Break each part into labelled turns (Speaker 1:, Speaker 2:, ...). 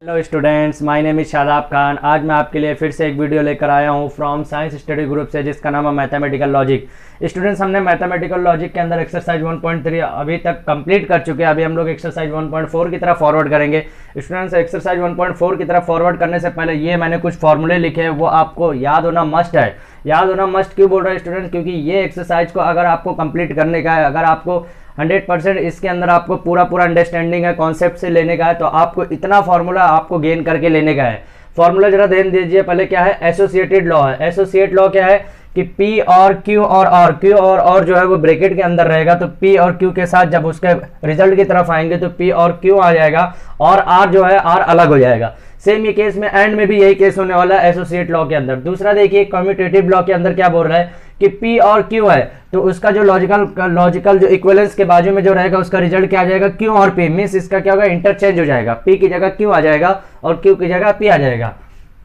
Speaker 1: Hello students, my name is Shadab Khan. आज मैं आपके लिए फिर से एक वीडियो लेकर आया हूं फ्रॉम साइंस स्टडी ग्रुप से, जिसका नाम है मैथमेटिकल लॉजिक। स्टूडेंट्स, हमने मैथमेटिकल लॉजिक के अंदर एक्सरसाइज 1.3 अभी तक कंप्लीट कर चुके हैं। अभी हम लोग एक्सरसाइज 1.4 की तरफ फॉरवर्ड करेंगे। स्टूडेंट्स, एक्सरसाइज 1.4 की तरफ फॉरवर्ड करने से पहले ये मैंने कुछ फॉर्मूले लिखे हैं, वो आपको याद होना मस्ट है। याद होना मस्ट क्यों बोल रहा है स्टूडेंट? क्योंकि ये एक्सरसाइज को अगर आपको कंप्लीट करने का है, अगर आपको 100% इसके अंदर आपको पूरा अंडरस्टैंडिंग है, कॉन्सेप्ट से लेने का है, तो आपको इतना फार्मूला आपको गेन करके लेने का है। फार्मूला जरा ध्यान दीजिए। पहले क्या है? एसोसिएटेड लॉ है। एसोसिएट लॉ क्या है कि P और Q और Q और जो है वो ब्रैकेट के अंदर रहेगा, तो P और Q के साथ जब उसके रिजल्ट की तरफ आएंगे तो P और Q आ जाएगा और R जो है R अलग हो जाएगा। सेम ये केस में एंड में भी यही केस होने वाला है एसोसिएट लॉ के अंदर। दूसरा देखिए, कम्यूटेटिव लॉ के अंदर क्या बोल रहा है कि P और Q है, तो उसका जो लॉजिकल जो इक्विवेलेंस के बाजू में जो रहेगा उसका रिजल्ट क्या आ जाएगा? Q और P। मींस इसका क्या होगा? इंटरचेंज हो जाएगा। P की जगह Q आ जाएगा और Q की जगह P आ जाएगा।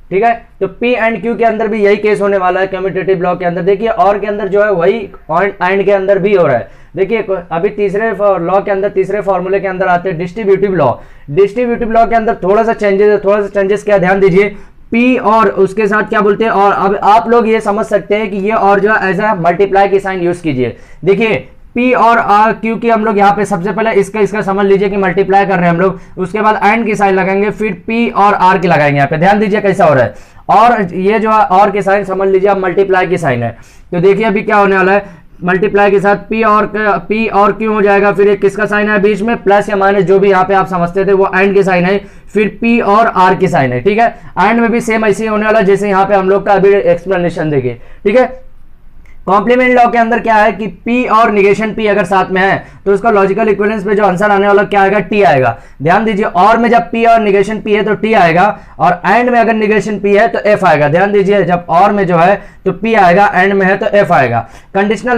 Speaker 1: ठीक है, तो P एंड Q के अंदर भी यही केस होने वाला है कम्यूटेटिव लॉ के अंदर। देखिए, और के अंदर जो है वही एंड के अंदर भी हो रहा है। देखिए, अभी तीसरे लॉ के अंदर, तीसरे फॉर्मूले के अंदर आते हैं डिस्ट्रीब्यूटिव लॉ। डिस्ट्रीब्यूटिव लॉ के अंदर थोड़ा सा चेंजेस क्या, ध्यान दीजिए। P और उसके साथ क्या बोलते हैं, और अब आप लोग ये समझ सकते हैं कि ये और जो है एज अ मल्टीप्लाई की साइन यूज कीजिए। देखिए, P और R Q की हम लोग यहाँ पे सबसे पहले इसका समझ लीजिए कि मल्टीप्लाई कर रहे हैं हम लोग, उसके बाद एंड की साइन लगाएंगे, फिर P और R की लगाएंगे। यहाँ पे ध्यान दीजिए कैसा हो रहा है। और ये जो है और की साइन समझ लीजिए आप मल्टीप्लाई की साइन है। तो देखिए अभी क्या होने वाला है, मल्टीप्लाई के साथ P और Q हो जाएगा, फिर एक किसका साइन है बीच में, प्लस या माइनस जो भी यहाँ पे आप समझते थे वो एंड की साइन है, फिर P और R की साइन है। ठीक है, एंड में भी सेम ऐसे ही होने वाला जैसे यहाँ पे हम लोग का अभी एक्सप्लेनेशन देखिए। ठीक है, कॉम्प्लीमेंट लॉ के अंदर क्या है कि P और निगेशन P अगर साथ में है तो उसका लॉजिकल इक्विवेलेंस पे जो आंसर आने वाला क्या आएगा? T आएगा। ध्यान दीजिए, और में जब P और निगेशन P है तो T आएगा, और एंड में अगर निगेशन P है तो F आएगा। ध्यान दीजिए, जब और में जो है तो P आएगा, एंड में है तो F आएगा। कंडीशनल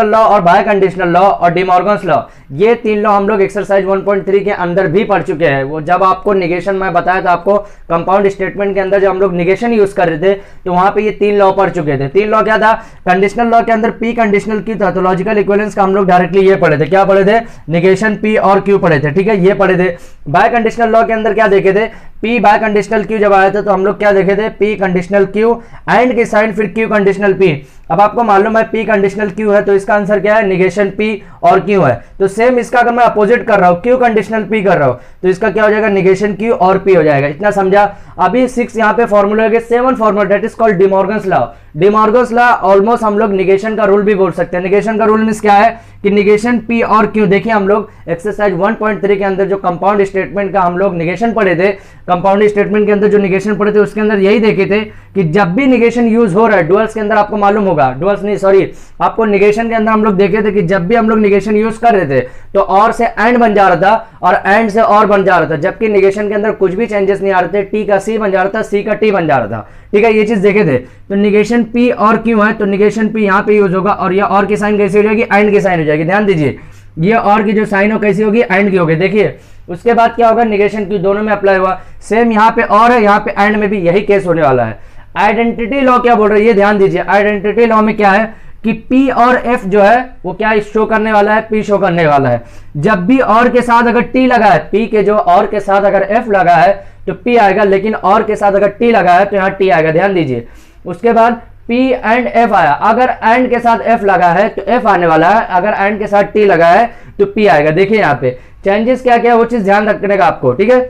Speaker 1: लॉ और बाय कंडीशनल लॉ और डिमॉर्गन्स लॉ, ये तीन लॉ हम लोग एक्सरसाइज 1.3 के अंदर भी पढ़ चुके हैं। वो जब आपको निगेशन में बताया था, आपको कंपाउंड स्टेटमेंट के अंदर जब हम लोग निगेशन यूज कर रहे थे तो वहां पे ये तीन लॉ पढ़ चुके थे। तीन लॉ क्या था? कंडीशनल लॉ के अंदर P कंडीशनल Q था, तो लॉजिकल इक्विवेलेंस का हम लोग डायरेक्टली ये पढ़े थे। क्या पढ़े थे? निगेशन P और Q पढ़े थे। ठीक है, ये पढ़े थे। बाय कंडीशनल लॉ के अंदर क्या देखे थे? P बाय कंडीशनल Q जब आया था तो हम लोग क्या देखे थे? P कंडीशनल Q एंड की साइन, फिर Q कंडीशनल P। अब आपको मालूम है P कंडीशनल Q है तो इसका आंसर क्या है? निगेशन P और Q है। तो सेम इसका अगर मैं अपोजिट कर रहा हूं, Q कंडीशनल P कर रहा हूं, तो इसका क्या हो जाएगा? निगेशन Q और P हो जाएगा। इतना समझा? अभी 6 यहाँ पे फॉर्मूला हो गया, 7 formula, that is called De Morgan's law. De Morgan's law almost हम लोग निगेशन का रूल भी बोल सकते हैं। निगेशन का रूल मींस क्या है कि निगेशन P और Q, देखिए हम लोग एक्सरसाइज 1.3 के अंदर जो कंपाउंड स्टेटमेंट का हम लोग निगेशन पढ़े थे, कंपाउंड स्टेटमेंट के अंदर जो निगेशन पढ़े थे उसके अंदर यही देखे थे कि जब भी निगेशन यूज हो रहा है डुअल्स के अंदर, आपको मालूम होगा, डुअल्स नहीं सॉरी, आपको निगेशन के अंदर हम लोग देखे थे कि जब भी हम लोग निगेशन यूज कर रहे थे तो और से एंड बन जा रहा था और एंड से और बन जा रहा था, जबकि निगेशन के अंदर कुछ भी चेंजेस नहीं आ रहे थे। T का C बन जा रहा था, C का T बन जा रहा था। ठीक है, ये चीज देखे थे। तो निगेशन P और Q है तो निगेशन P यहाँ पे यूज होगा, और ये और की साइन कैसी हो जाएगी? एंड की साइन हो जाएगी। ध्यान दीजिए, ये और की जो साइन हो कैसी होगी? एंड की होगी। देखिए उसके बाद क्या होगा? निगेशन Q दोनों में अप्लाई हुआ। सेम यहाँ पे और है, यहाँ पे एंड में भी यही केस होने वाला है। आइडेंटिटी लॉ क्या बोल रहा है ये ध्यान दीजिए। आइडेंटिटी लॉ में क्या है कि P और F जो है वो क्या शो करने वाला है? P शो करने वाला है। जब भी और के साथ अगर T लगा है, P के जो और के साथ अगर F लगा है तो P आएगा, लेकिन और के साथ अगर T लगा है तो यहाँ T आएगा। ध्यान दीजिए, उसके बाद P एंड F आया, अगर एंड के साथ F लगा है तो F आने वाला है, अगर एंड के साथ T लगा है तो P आएगा। देखिए यहाँ पे चेंजेस क्या क्या है वो चीज ध्यान रखने का आपको। ठीक है,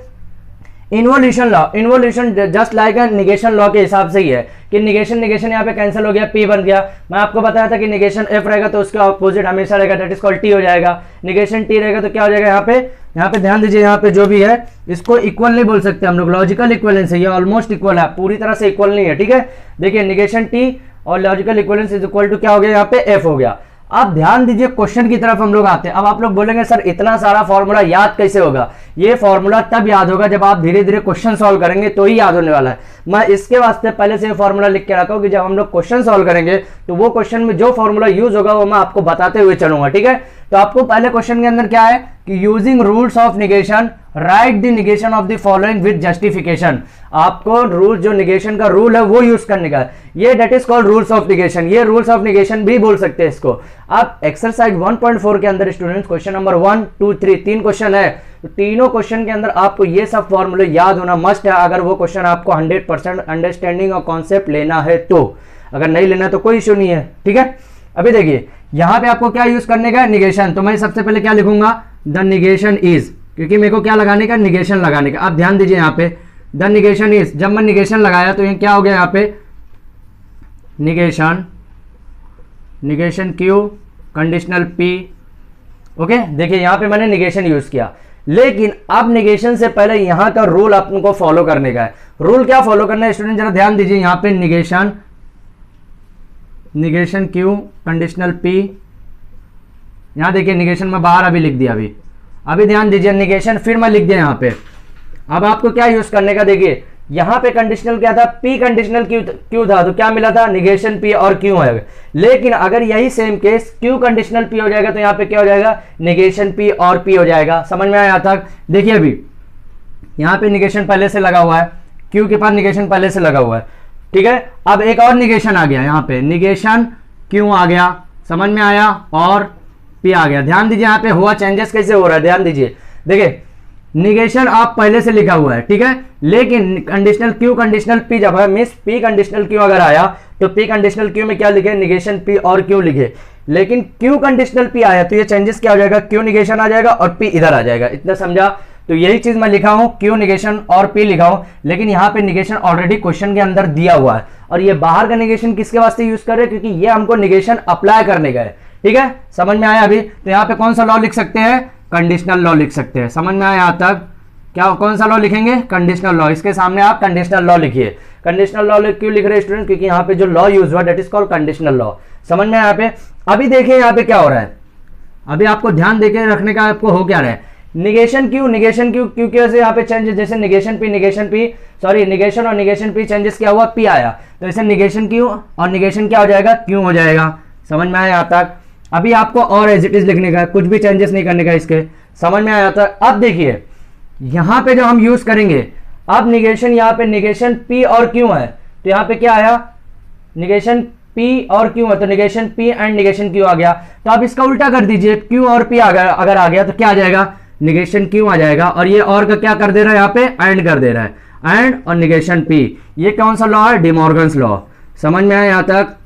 Speaker 1: involution law, involution just like negation law के हिसाब से ही है कि निगेशन यहाँ पे कैंसिल हो गया, P बन गया। मैं आपको बताया था कि निगेशन F रहेगा तो उसके ऑपोजिट हमेशा रहेगा, दैट इज कॉल्ड T हो जाएगा। निगेशन T रहेगा तो क्या हो जाएगा? यहाँ पे ध्यान दीजिए, यहाँ पे जो भी है इसको इक्वल नहीं बोल सकते हम लोग, लॉजिकल इक्विवेलेंस है, ये ऑलमोस्ट इक्वल है, पूरी तरह से इक्वल नहीं है। ठीक है, देखिए निगेशन T और logical equivalence is equal to क्या हो गया? यहाँ पे F हो गया। अब ध्यान दीजिए, क्वेश्चन की तरफ हम लोग आते हैं। अब आप लोग बोलेंगे सर इतना सारा फॉर्मूला याद कैसे होगा? ये फॉर्मूला तब याद होगा जब आप धीरे धीरे क्वेश्चन सॉल्व करेंगे तो ही याद होने वाला है। मैं इसके वास्ते पहले से फॉर्मूला लिख के रखा हूं कि जब हम लोग क्वेश्चन सॉल्व करेंगे तो वो क्वेश्चन में जो फॉर्मूला यूज होगा वो मैं आपको बताते हुए चलूंगा। ठीक है, तो आपको पहले क्वेश्चन के अंदर क्या है कि using rules of negation write the negation of the following with justification. आपको रूल, जो निगेशन का रूल है वो यूज करने का है, ये that is called rules of negation. ये रूल्स ऑफ निगेशन भी बोल सकते हैं इसको। अब एक्सरसाइज 1.4 के अंदर स्टूडेंट्स क्वेश्चन नंबर 1, 2, 3 तीन क्वेश्चन है, तो तीनों क्वेश्चन के अंदर आपको ये सब फॉर्मूले याद होना मस्ट है, अगर वो क्वेश्चन आपको 100% अंडरस्टैंडिंग और कॉन्सेप्ट लेना है तो। अगर नहीं लेना तो कोई इश्यू नहीं है, ठीक है। अभी देखिए यहां पे आपको क्या यूज करने का है, निगेशन। तो मैं सबसे पहले क्या लिखूंगा, द निगेशन इज, क्योंकि मेरे को क्या लगाने का, निगेशन लगाने का। आप ध्यान दीजिए यहाँ पे द निगेशन इज, जब मैं निगेशन लगाया तो ये क्या हो गया यहाँ पे, negation, negation Q, conditional P. Okay, देखिए यहां पे मैंने निगेशन यूज किया, लेकिन अब निगेशन से पहले यहां का रूल आपको फॉलो करने का है। रूल क्या फॉलो करना है स्टूडेंट, जरा ध्यान दीजिए। यहां पे negation, negation Q, conditional P. यहां देखिए निगेशन में बाहर अभी लिख दिया, अभी ध्यान दीजिए, निगेशन फिर मैं लिख दिया यहां पे। अब आपको क्या यूज करने का, देखिए यहां पे कंडीशनल क्या था, पी कंडीशनल क्यू था, तो क्या मिला था, निगेशन पी और क्यू है। लेकिन अगर यही same case Q conditional P हो जाएगा तो यहां पे क्या हो जाएगा, निगेशन पी और पी हो जाएगा। समझ में आया तक? देखिए अभी यहां पे निगेशन पहले से लगा हुआ है, क्यू के पास निगेशन पहले से लगा हुआ है, ठीक है। अब एक और निगेशन आ गया, यहां पे निगेशन क्यू आ गया, समझ में आया, और पी आ गया। ध्यान दीजिए यहां पे हुआ चेंजेस कैसे हो रहा है, ध्यान दीजिए। देखिए निगेशन आप पहले से लिखा हुआ है, ठीक है, लेकिन कंडीशनल क्यू कंडीशनल पी जब है, मींस पी कंडीशनल क्यू अगर आया तो पी कंडीशनल क्यू में क्या लिखे, निगेशन पी और क्यू लिखे। लेकिन क्यू कंडीशनल पी आया तो ये चेंजेस क्या हो जाएगा, क्यू निगेशन आ जाएगा और पी इधर आ जाएगा। इतना समझा? तो यही चीज मैं लिखा हूं, क्यू निगेशन और पी लिखा हूं, लेकिन यहां पे निगेशन ऑलरेडी क्वेश्चन के अंदर दिया हुआ है। और ये बाहर का निगेशन किसके वास्ते यूज कर रहे हैं, क्योंकि ये हमको निगेशन अप्लाई करने का है, ठीक है। समझ में आया अभी? तो यहाँ पे कौन सा लॉ लिख सकते हैं, कंडीशनल लॉ लिख सकते हैं। समझ में आया यहाँ तक? क्या कौन सा लॉ लिखेंगे, कंडीशनल लॉ। इसके सामने आप कंडीशनल लॉ लिखिए। कंडीशनल लॉ क्यों लिख रहे हैं स्टूडेंट, क्योंकि यहाँ पे जो लॉ यूज हुआ that is called conditional law. समझ में आया यहाँ पे? अभी देखिए यहाँ पे क्या हो रहा है, अभी आपको ध्यान देके रखने का, आपको हो क्या रहा है, निगेशन क्यू, निगेशन क्यू, क्योंकि यहाँ पे चेंज, जैसे निगेशन पी, सॉरी निगेशन और निगेशन पी चेंजेस क्या हुआ, पी आया, तो इसे निगेशन क्यू और निगेशन क्या हो जाएगा, क्यू हो जाएगा। समझ में आया यहाँ तक? अभी आपको और एज इट इज लिखने का, कुछ भी चेंजेस नहीं करने का इसके। समझ में आया तक? अब देखिए यहां पे जो हम यूज करेंगे, अब निगेशन, यहां पे निगेशन पी और क्यू है, तो यहां पे क्या आया, निगेशन पी और क्यू है, तो negation P and negation Q आ गया। तो आप इसका उल्टा कर दीजिए, क्यू और पी अगर आ गया तो क्या आ जाएगा, निगेशन क्यू आ जाएगा, और ये और का क्या कर दे रहा है, यहाँ पे एंड कर दे रहा है, एंड और निगेशन पी। ये कौन सा लॉ है, डिमॉर्गन्स लॉ। समझ में आया यहाँ तक?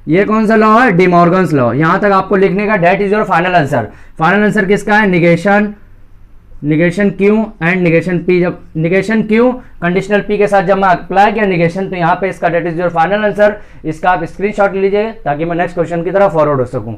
Speaker 1: ये कौन सा लॉ है, डिमॉर्गन्स लॉ। यहां तक आपको लिखने का, that is your final answer. Final answer किसका है, negation Q and negation P. जब निगेशन क्यू कंडीशनल पी के साथ जब मैं अप्लाई किया निगेशन, तो यहाँ पे इसका that is your final answer. इसका आप स्क्रीनशॉट लीजिए ताकि मैं नेक्स्ट क्वेश्चन की तरफ फॉरवर्ड हो सकूं।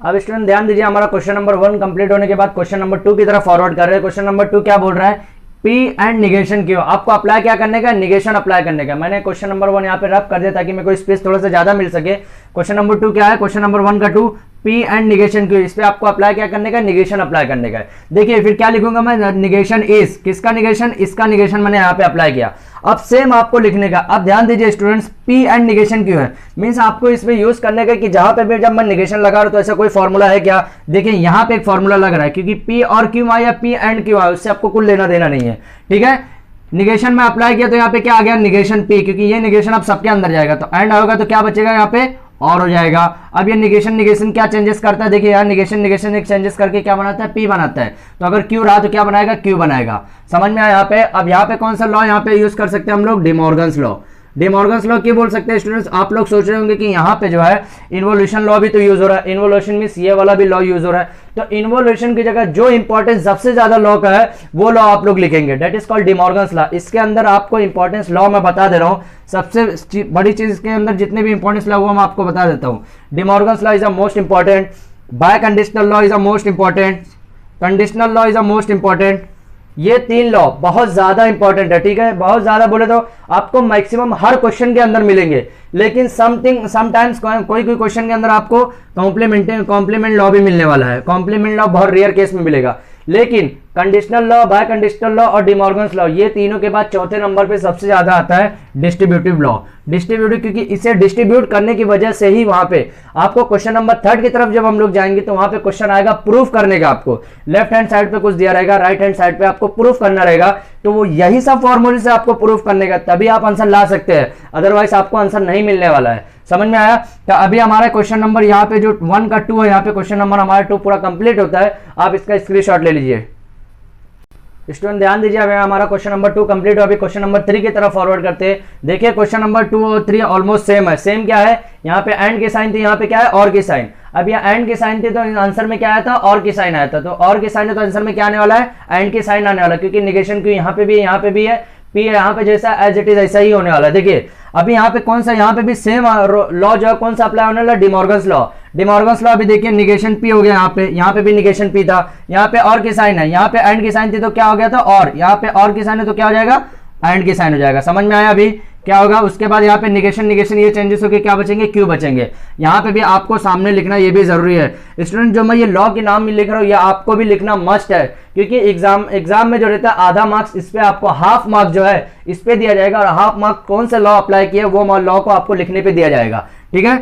Speaker 1: अब स्टूडेंट ध्यान दीजिए, हमारा क्वेश्चन नंबर 1 कंप्लीट होने के बाद क्वेश्चन नंबर 2 की तरफ फॉरवर्ड कर रहे हैं। क्वेश्चन नंबर 2 क्या बोल रहा है, पी एंड निगेशन क्यू। आपको अप्लाई क्या करने का, निगेशन अप्लाई करने का। मैंने क्वेश्चन नंबर 1 यहाँ पे रब कर दिया ताकि मेरे को स्पेस थोड़ा सा ज्यादा मिल सके। क्वेश्चन नंबर 2 क्या है, क्वेश्चन नंबर 1 का 2, पी एंड निगेशन क्यू। इस पे आपको अप्लाई क्या करने का, निगेशन अप्लाई करने का है। देखिए फिर क्या लिखूंगा मैं, निगेशन इज, किसका निगेशन, इसका निगेशन मैंने यहाँ पे अप्लाई किया। अब सेम आपको लिखने का। अब ध्यान दीजिए students, P and negation Q है, मींस आपको इसमें यूज करने का कि जहां पे भी जब मैं निगेशन लगा रहा हूं तो ऐसा कोई फॉर्मूला है क्या। देखिए यहां पे एक फॉर्मूला लग रहा है, क्योंकि पी और क्यू आया, पी एंड क्यू आया, उससे आपको कुछ लेना देना नहीं है, ठीक है। निगेशन में अप्लाई किया तो यहाँ पे क्या आ गया, निगेशन पी, क्योंकि ये निगेशन अब सबके अंदर जाएगा, तो एंड होगा तो क्या बचेगा यहाँ पे, और हो जाएगा। अब ये निगेशन क्या चेंजेस करता है, देखिए यार निगेशन एक चेंजेस करके क्या बनाता है, पी बनाता है। तो अगर क्यू रहा तो क्या बनाएगा, क्यू बनाएगा। समझ में आया यहाँ पे? अब यहाँ पे कौन सा लॉ यहाँ पे यूज कर सकते हैं हम लोग, डिमॉर्गन्स लॉ। डिमॉर्गन्स लॉ क्या बोल सकते हैं स्टूडेंट्स, आप लोग सोच रहे होंगे कि यहाँ पे जो है इन्वोल्यूशन लॉ भी तो यूज हो रहा है। इन्वोल्यूशन मींस ये वाला भी लॉ यूज हो रहा है, तो इन्वोल्यूशन की जगह जो इंपॉर्टेंस सबसे ज्यादा लॉ का है वो लॉ आप लोग लिखेंगे, that is called De Morgan's law. इसके अंदर आपको इंपॉर्टेंस लॉ मैं बता दे रहा हूँ, सबसे बड़ी चीज इसके अंदर जितने भी इंपॉर्टेंस लॉ वो मैं आपको बता देता हूँ। De Morgan's law is a most important, bye conditional law is a most important, conditional law is a most important. ये तीन लॉ बहुत ज्यादा इंपॉर्टेंट है, ठीक है। बहुत ज्यादा बोले तो आपको मैक्सिमम हर क्वेश्चन के अंदर मिलेंगे, लेकिन समटाइम्स कोई क्वेश्चन के अंदर आपको कॉम्प्लीमेंट लॉ भी मिलने वाला है। कॉम्प्लीमेंट लॉ बहुत रेयर केस में मिलेगा, लेकिन conditional law, bye conditional law और डिमॉर्गन्स लॉ, ये तीनों के बाद चौथे नंबर पे सबसे ज्यादा आता है डिस्ट्रीब्यूटिव लॉ। डिस्ट्रीब्यूटिव, क्योंकि इसे डिस्ट्रीब्यूट करने की वजह से ही वहां पे आपको क्वेश्चन नंबर 3 की तरफ जब हम लोग जाएंगे तो वहां पे क्वेश्चन आएगा प्रूफ करने का। आपको लेफ्ट हैंड साइड पे कुछ दिया रहेगा, राइट हैंड साइड पे आपको प्रूफ करना रहेगा, तो वो यही सब फॉर्मूले से आपको प्रूफ करने का, तभी आप आंसर ला सकते हैं, अदरवाइज आपको आंसर नहीं मिलने वाला है। समझ में आया? तो अभी हमारा क्वेश्चन नंबर यहाँ पे जो 1 का 2 है, यहाँ पे क्वेश्चन नंबर हमारा 2 पूरा कंप्लीट होता है। आप इसका स्क्रीनशॉट ले लीजिए। स्टूडेंट ध्यान दीजिए, अभी हमारा क्वेश्चन नंबर 2 कंप्लीट हो, अभी क्वेश्चन नंबर 3 की तरफ फॉरवर्ड करते हैं। देखिए क्वेश्चन नंबर 2 और 3 ऑलमोस्ट सेम है। सेम क्या है, यहाँ पे एंड की साइन थी, यहाँ पे क्या है और की साइन। अब यहाँ एंड की साइन थी तो आंसर में क्या आया था, और की साइन आया था, तो और की साइन है तो आंसर में क्या आने वाला है, एंड की साइन आने वाला, क्योंकि निगेशन क्यों यहाँ पे भी है, यहाँ पे भी है, पी यहाँ पे जैसा एज इट इज ऐसा ही होने वाला है। देखिए अभी यहाँ पे कौन सा, यहाँ पे भी सेम लॉ जो है कौन सा अप्लाई होने वाला, डिमॉर्गन्स लॉ। डिमॉर्गन्स लॉ अभी देखिए निगेशन पी हो गया, यहाँ पे भी निगेशन पी था, यहाँ पे और की साइन है, यहाँ पे एंड की साइन थी तो क्या हो गया था और, यहाँ पे और की साइन है तो क्या हो जाएगा, एंड की साइन हो जाएगा। समझ में आया? अभी क्या होगा, उसके बाद यहाँ पे निगेशन निगेशन ये चेंजेस होकर क्या बचेंगे, क्यू बचेंगे। यहाँ पे भी आपको सामने लिखना ये भी जरूरी है स्टूडेंट। जो मैं ये लॉ के नाम में लिख रहा हूँ ये आपको भी लिखना मस्ट है, क्योंकि एग्जाम में जो रहता है आधा मार्क्स इस पे आपको, हाफ मार्क्स जो है इस पे दिया जाएगा, और हाफ मार्क्स कौन सा लॉ अप्लाई किया वो लॉ को आपको लिखने पे दिया जाएगा। ठीक है,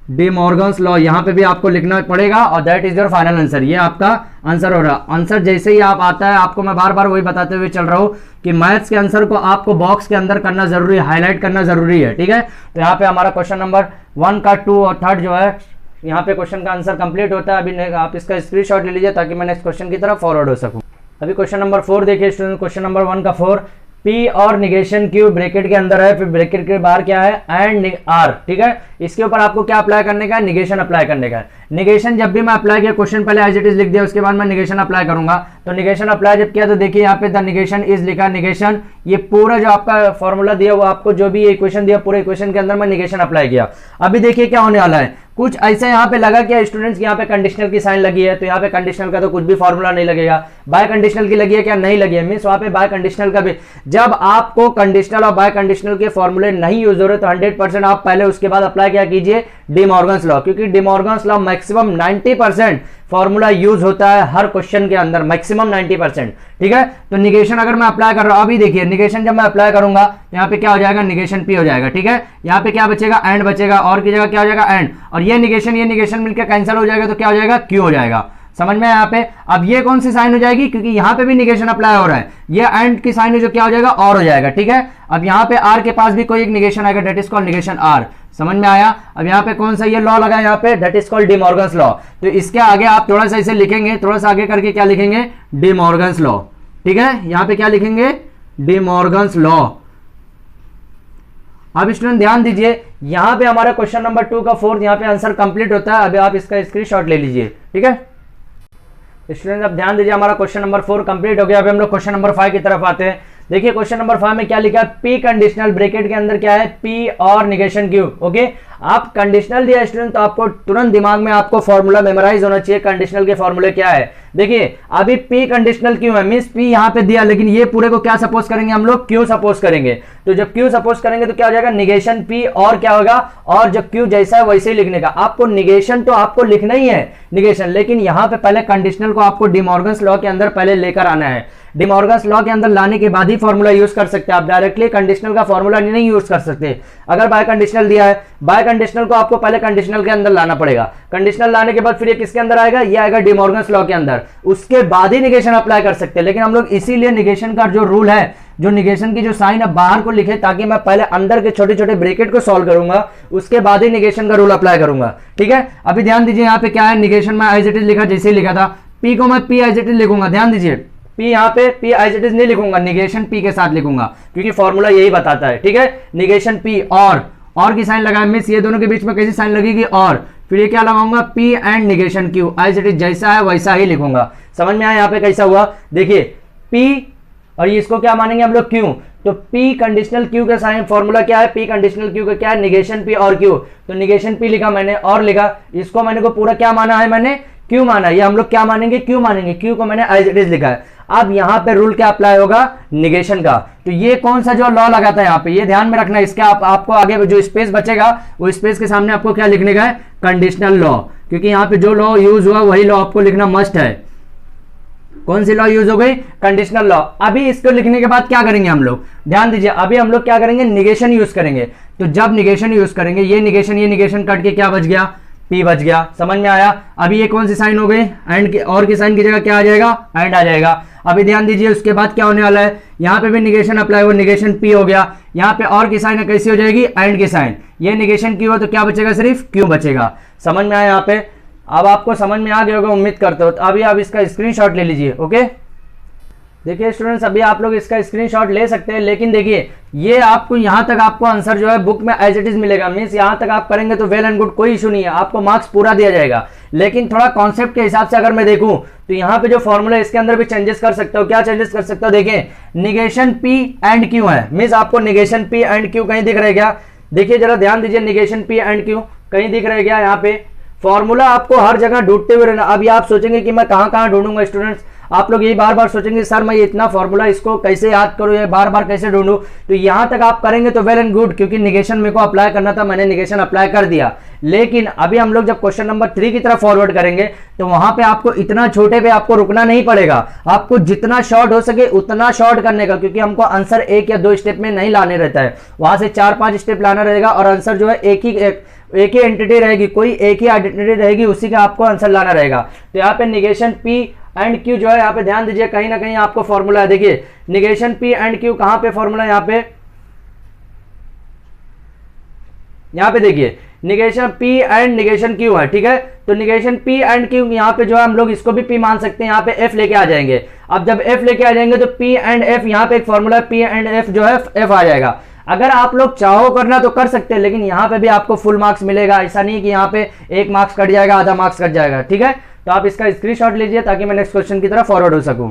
Speaker 1: डिमॉर्गन्स लॉ यहाँ पे भी आपको लिखना पड़ेगा, और that is your final answer. ये आपका आंसर हो रहा। आंसर जैसे ही आप आता है, आपको मैं बार बार वही बताते हुए चल रहा हूँ कि मैथ्स के आंसर को आपको बॉक्स के अंदर करना जरूरी है, हाईलाइट करना जरूरी है। ठीक है, तो यहाँ पे हमारा क्वेश्चन नंबर 1 का 2 और 3 जो है यहाँ पे क्वेश्चन का आंसर कंप्लीट होता है। अभी आप इसका स्क्रीनशॉट ले लीजिए ताकि मैं नेक्स्ट क्वेश्चन की तरफ फॉरवर्ड हो सकूँ। अभी क्वेश्चन नंबर 4 देखिए स्टूडेंट, क्वेश्चन नंबर 1 का 4, P और निगेशन Q ब्रैकेट के अंदर है, फिर ब्रैकेट के बाहर क्या है, एंड R। ठीक है, इसके ऊपर आपको क्या अप्लाई करने का है, निगेशन अप्लाई करने का है। निगेशन जब भी मैं अप्लाई किया, क्वेश्चन पहले एज इट इज लिख दिया, उसके बाद मैं निगेशन अप्लाई करूंगा। तो निगेशन अप्लाई जब किया तो देखिए यहाँ पे द निगेशन इज लिखा, निगेशन ये पूरा जो आपका फॉर्मूला दिया वो आपको जो भी इक्वेशन दिया पूरे इक्वेशन के अंदर मैं निगेशन अप्लाई किया। अभी देखिए क्या होने वाला है, कुछ ऐसे यहाँ पे लगा क्या स्टूडेंट्स, यहाँ पे कंडीशनल की साइन लगी है, तो यहाँ पे कंडीशनल का तो कुछ भी फॉर्मूला नहीं लगेगा। बाय कंडीशनल की लगी है क्या, नहीं लगी है, मींस वहाँ पे बाय कंडीशनल का भी, जब आपको कंडीशनल और बाय कंडीशनल के फॉर्मूले नहीं यूज हो रहे तो 100% आप पहले उसके बाद अप्लाई क्या कीजिए, डिमॉर्गन्स लॉ, क्योंकि De Morgan's law maximum 90% formula use होता है हर क्वेश्चन के अंदर, मैक्सिमम 90%। ठीक है, तो निगेशन अगर मैं अप्लाई कर रहा हूं, अभी देखिए निगेशन जब मैं अप्लाई करूंगा यहाँ पे क्या हो जाएगा, निगेशन पी हो जाएगा। ठीक है, यहाँ पे क्या बचेगा, एंड बचेगा, और की जगह क्या हो जाएगा, एंड, और ये निगेशन मिलकर कैंसिल हो जाएगा तो क्या हो जाएगा, क्यू हो जाएगा। समझ में यहाँ पे? अब ये कौन सी साइन हो जाएगी, क्योंकि यहाँ पे भी निगेशन अप्लाई हो रहा है, ये एंड की साइन है जो क्या हो जाएगा, और हो जाएगा। ठीक है, अब यहाँ पे आर के पास भी कोई एक निगेशन आएगा, that is called negation R. समझ में आया? अब यहाँ पे कौन सा ये लॉ लगा है यहाँ पे, that is called De Morgan's law. तो इसके आगे आप थोड़ा सा इसे लिखेंगे, थोड़ा सा आगे करके क्या लिखेंगे, डिमॉर्गन्स लॉ। ठीक है, यहाँ पे क्या लिखेंगे, डिमॉर्गन्स लॉ। अब स्टूडेंट ध्यान दीजिए, यहाँ पे हमारा क्वेश्चन नंबर 2 का 4 यहाँ पे आंसर कंप्लीट होता है। अभी आप इसका स्क्रीनशॉट ले लीजिए। ठीक है स्टूडेंट, अब ध्यान दीजिए, हमारा क्वेश्चन नंबर 4 कंप्लीट हो गया। अभी हम लोग क्वेश्चन नंबर 5 की तरफ आते हैं। देखिए क्वेश्चन नंबर 5 में क्या लिखा है, पी कंडीशनल ब्रैकेट के अंदर क्या है, पी और निगेशन क्यू। ओके, आप कंडीशनल दिया स्टूडेंट तो आपको तुरंत दिमाग में आपको फॉर्मूला मेमोराइज होना चाहिए, कंडीशनल के फॉर्मूले क्या है। देखिए अभी पी कंडीशनल क्यू है, मींस पी यहाँ पे दिया, लेकिन ये पूरे को क्या सपोज करेंगे हम लोग, क्यू सपोज करेंगे। तो जब क्यू सपोज करेंगे तो क्या हो जाएगा, निगेशन पी, और क्या होगा, और जब क्यू जैसा है वैसे ही लिखने का। आपको निगेशन तो आपको लिखना ही है निगेशन, लेकिन यहाँ पे पहले कंडीशनल को आपको डिमॉर्गन्स लॉ के अंदर पहले लेकर आना है। डिमॉर्गन्स लॉ के अंदर लाने के बाद ही फॉर्मूला यूज कर सकते हैं आप, डायरेक्टली कंडीशनल का फॉर्मूला नहीं यूज कर सकते। अगर बाय कंडीशनल दिया है, बाय कंडीशनल को आपको पहले कंडीशनल के अंदर लाना पड़ेगा। कंडीशनल लाने के बाद फिर ये किसके अंदर आएगा, ये आएगा डिमॉर्गन्स लॉ के अंदर, उसके बाद ही निगेशन अप्लाई कर सकते हैं। लेकिन हम लोग इसीलिए निगेशन का जो रूल है, जो निगेशन की जो साइन है बाहर को लिखे, ताकि मैं पहले अंदर के छोटे छोटे ब्रैकेट को सॉल्व करूंगा, उसके बाद ही निगेशन का रूल अप्लाई करूंगा। ठीक है, अभी ध्यान दीजिए यहाँ पे क्या है, निगेशन में एज इट इज लिखा जैसे ही लिखा था, पी को मैं पी एज इट इज लिखूंगा। ध्यान दीजिए, पी यहाँ पे पी एज इट इज नहीं लिखूंगा, निगेशन पी के साथ लिखूंगा, क्योंकि फॉर्मूला यही बताता है। ठीक है, निगेशन पी, और की साइन लगाए, मिस ये दोनों के बीच में कैसी साइन लगेगी, और फिर ये क्या लगाऊंगा, P and negation Q, as it is जैसा है वैसा ही लिखूंगा। समझ में आया यहाँ पे कैसा हुआ, देखिए पी और ये इसको क्या मानेंगे हम लोग, क्यू। तो पी कंडीशनल क्यू का साइन फॉर्मूला क्या है, पी कंडीशनल क्यू का क्या है, निगेशन पी और क्यू। तो निगेशन पी लिखा मैंने, और लिखा, इसको मैंने को पूरा क्या माना है, मैंने क्यू माना। ये हम लोग क्या मानेंगे, क्यू मानेंगे, क्यू को मैंने एज इट इज लिखा है। अब यहाँ पे रूल क्या अप्लाई होगा, निगेशन का। तो ये कौन सा जो लॉ लगाता है यहाँ पे, ये ध्यान में रखना है। इसके आपको आगे जो स्पेस बचेगा वो स्पेस के सामने आपको क्या लिखने का है, कंडीशनल लॉ, क्योंकि यहाँ पे जो लॉ यूज हुआ वही लॉ आपको लिखना मस्ट है। कौन सी लॉ यूज हो गई? Conditional law. अभी इसको लिखने के बाद क्या करेंगे हम लोग, ध्यान दीजिए, अभी हम लोग क्या करेंगे, निगेशन यूज करेंगे। तो जब निगेशन यूज करेंगे, ये निगेशन कट के क्या बच गया, P बच गया। समझ में आया? अभी ये कौन सी साइन हो गई, एंड की, और की साइन की जगह क्या आ जाएगा, एंड आ जाएगा। अभी ध्यान दीजिए उसके बाद क्या होने वाला है, यहाँ पे भी निगेशन अप्लाई हुआ, निगेशन P हो गया। यहाँ पे और की साइन कैसी हो जाएगी, एंड की साइन। ये निगेशन Q हो तो क्या बचेगा, सिर्फ Q बचेगा। समझ में आया? यहाँ पे अब आपको समझ में आ गया होगा, उम्मीद करते हो। तो अभी आप इसका स्क्रीनशॉट ले लीजिए। ओके, देखिए स्टूडेंट्स, अभी आप लोग इसका स्क्रीनशॉट ले सकते हैं, लेकिन देखिए ये आपको यहाँ तक आपको आंसर जो है बुक में एज इट इज मिलेगा। मीन्स यहाँ तक आप करेंगे तो वेल एंड गुड, कोई इशू नहीं है, आपको मार्क्स पूरा दिया जाएगा। लेकिन थोड़ा कॉन्सेप्ट के हिसाब से अगर मैं देखूं तो यहाँ पे जो फॉर्मूला है इसके अंदर भी चेंजेस कर सकते हो। क्या चेंजेस कर सकते हो? देखिए निगेशन P एंड Q है। मीन्स आपको निगेशन P एंड Q कहीं दिख रहा है क्या? देखिए जरा ध्यान दीजिए, निगेशन P एंड Q कहीं दिख रहा है क्या? यहाँ पे फॉर्मूला आपको हर जगह ढूंढते हुए रहना। अभी आप सोचेंगे कि मैं कहाँ कहाँ ढूंढूंगा, स्टूडेंट्स आप लोग यही बार बार सोचेंगे सर मैं इतना फॉर्मूला इसको कैसे याद करूँ, ये बार बार कैसे ढूंढूं। तो यहाँ तक आप करेंगे तो वेल एंड गुड, क्योंकि निगेशन मेरे को अप्लाई करना था, मैंने निगेशन अप्लाई कर दिया। लेकिन अभी हम लोग जब क्वेश्चन नंबर 3 की तरफ फॉरवर्ड करेंगे तो वहां पे आपको इतना छोटे पे आपको रुकना नहीं पड़ेगा, आपको जितना शॉर्ट हो सके उतना शॉर्ट करने का, क्योंकि हमको आंसर 1 या 2 स्टेप में नहीं लाने रहता है, वहां से 4-5 स्टेप लाना रहेगा। और आंसर जो है एक ही एंटिटी रहेगी, कोई एक ही आइडेंटिटी रहेगी, उसी का आपको आंसर लाना रहेगा। तो यहाँ पे निगेशन P एंड Q जो है, यहाँ पे ध्यान दीजिए कहीं ना कहीं आपको फॉर्मूला है। देखिए निगेशन P एंड Q कहां पे फॉर्मूला, यहाँ पे देखिए negation P and negation Q है, ठीक है। तो निगेशन P एंड Q यहाँ पे जो है हम लोग इसको भी P मान सकते हैं, यहाँ पे F लेके आ जाएंगे। अब जब F लेके आ जाएंगे तो P एंड F, यहाँ पे एक फॉर्मूला P एंड F जो है F आ जाएगा। अगर आप लोग चाहो करना तो कर सकते हैं, लेकिन यहाँ पे भी आपको फुल मार्क्स मिलेगा। ऐसा नहीं कि यहाँ पे 1 मार्क्स कट जाएगा, आधा मार्क्स कट जाएगा, ठीक है। तो आप इसका स्क्रीनशॉट लीजिए ताकि मैं नेक्स्ट क्वेश्चन की तरफ फॉरवर्ड हो सकूं।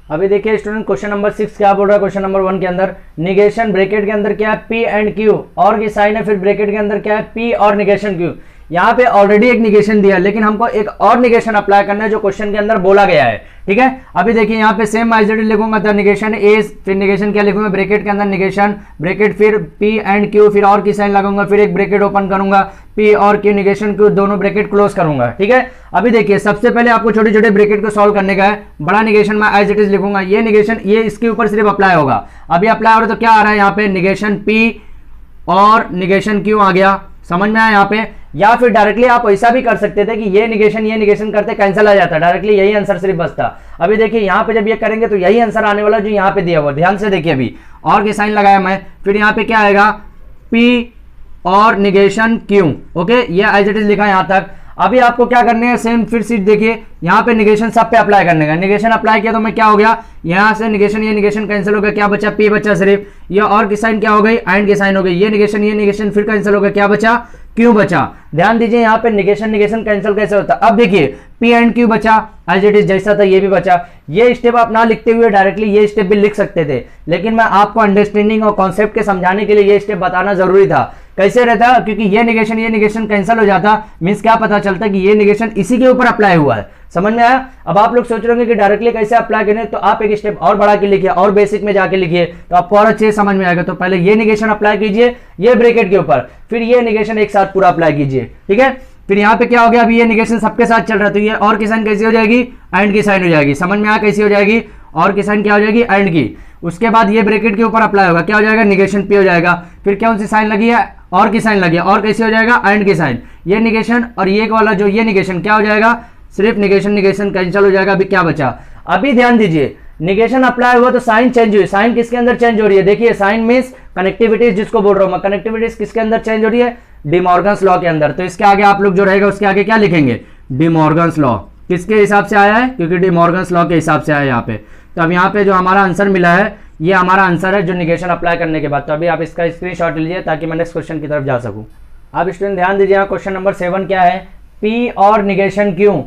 Speaker 1: अभी देखिए स्टूडेंट, क्वेश्चन नंबर 6 क्या बोल रहा है। क्वेश्चन नंबर 1 के अंदर निगेशन ब्रैकेट के अंदर क्या है, P एंड Q, और की साइन है, फिर ब्रैकेट के अंदर क्या है, P और निगेशन Q। यहाँ पे ऑलरेडी एक निगेशन दिया है, लेकिन हमको एक और निगेशन अप्लाई करना है जो क्वेश्चन के अंदर बोला गया है, ठीक है। अभी देखिए यहाँ पे सेम एज इट इज लिखूंगा, तो निगेशन ए, फिर निगेशन क्या लिखूंगा, ब्रैकेट के अंदर निगेशन, ब्रैकेट फिर P एंड Q, फिर और की साइन लगाऊंगा, फिर एक ब्रैकेट ओपन करूंगा, P और Q निगेशन Q दोनों ब्रैकेट क्लोज करूंगा, ठीक है। अभी देखिए सबसे पहले आपको छोटे छोटे ब्रैकेट को सॉल्व करने का है। बड़ा निगेशन मैं एज इट इज लिखूंगा, ये निगेशन ये इसके ऊपर सिर्फ अप्लाई होगा। अभी अप्लाई हो रहा है तो क्या आ रहा है यहाँ पे, निगेशन P और निगेशन Q आ गया, समझ में आया यहाँ पे। या फिर डायरेक्टली आप ऐसा भी कर सकते थे कि ये निगेशन करते कैंसिल आ जाता, डायरेक्टली यही आंसर सिर्फ बचता। अभी देखिए यहाँ पे जब ये करेंगे तो यही आंसर आने वाला जो यहाँ पे दिया हुआ, ध्यान से देखिए। अभी और की साइन लगाया मैं, फिर यहाँ पे क्या आएगा, P और निगेशन Q, ओके, ये एज इट इज लिखा यहाँ तक। अभी आपको क्या करने है, सेम फिर सीट देखिए यहाँ पे निगेशन सब पे अप्लाई करने का। निगेशन अप्लाई किया तो मैं क्या हो गया, यहाँ से निगेशन ये निगेशन कैंसिल हो गया, क्या बचा, P बचा सिर्फ। ये और की साइन क्या हो गई, एंड की साइन हो गई, ये निगेशन फिर कैंसिल हो गया, क्या बचा, Q बचा। ध्यान दीजिए यहाँ पे निगेशन कैंसिल कैसे होता है। अब देखिए P एंड Q बचा एज इट इज जैसा था, ये भी बचा। ये स्टेप आप ना लिखते हुए डायरेक्टली ये स्टेप भी लिख सकते थे, लेकिन मैं आपको अंडरस्टैंडिंग और कॉन्सेप्ट के समझाने के लिए ये स्टेप बताना जरूरी था। कैसे रहता, क्योंकि ये निगेशन कैंसिल हो जाता, मीन्स क्या पता चलता कि ये निगेशन इसी के ऊपर अप्लाई हुआ है। समझ में आया? अब आप लोग सोच रहे होंगे कि डायरेक्टली कैसे अप्लाई करें, तो आप एक स्टेप और बढ़ा के लिखिए और बेसिक में जाके लिखिए तो आपको और अच्छे से समझ में आएगा। तो पहले ये निगेशन अप्लाई कीजिए ये ब्रैकेट के ऊपर, फिर ये निगेशन एक साथ पूरा अप्लाई कीजिए, ठीक है। फिर यहाँ पे क्या हो गया, अभी ये निगेशन सबके साथ चल रहा है, तो ये और की साइन कैसी हो जाएगी, एंड की साइन हो जाएगी। समझ में आया कैसी हो जाएगी, और की साइन क्या हो जाएगी, एंड की। उसके बाद ये ब्रैकेट के ऊपर अप्लाई होगा, क्या हो जाएगा, निगेशन P हो जाएगा। फिर क्या उनसे साइन लगी है, और की साइन लगी है, और कैसे हो जाएगा, एंड की साइन। ये निगेशन और ये वाला जो ये निगेशन क्या हो जाएगा, सिर्फ निगेशन कैंसिल हो जाएगा। अभी क्या बचा, अभी ध्यान दीजिए निगेशन अप्लाई हुआ तो साइन चेंज हुई। साइन किसके अंदर चेंज हो रही है, देखिए साइन मींस कनेक्टिविटीज, जिसको बोल रहा हूं मैं, कनेक्टिविटीज किसके अंदर चेंज हो रही है, डिमॉर्गन्स लॉ के अंदर। तो इसके आगे आप लोग जो रहेगा उसके आगे क्या लिखेंगे, डिमॉर्गन्स लॉ। किसके हिसाब से आया है, क्योंकि डिमॉर्गन्स लॉ के हिसाब से आया है यहाँ पे। तो अब यहाँ पे जो हमारा आंसर मिला है ये हमारा आंसर है जो निगेशन अप्लाई करने के बाद। तो अभी आप इसका स्क्रीनशॉट लीजिए ताकि मैं नेक्स्ट क्वेश्चन की तरफ जा सकूं। अब स्टूडेंट ध्यान दीजिए, यहाँ क्वेश्चन नंबर 7 क्या है, P और negation Q,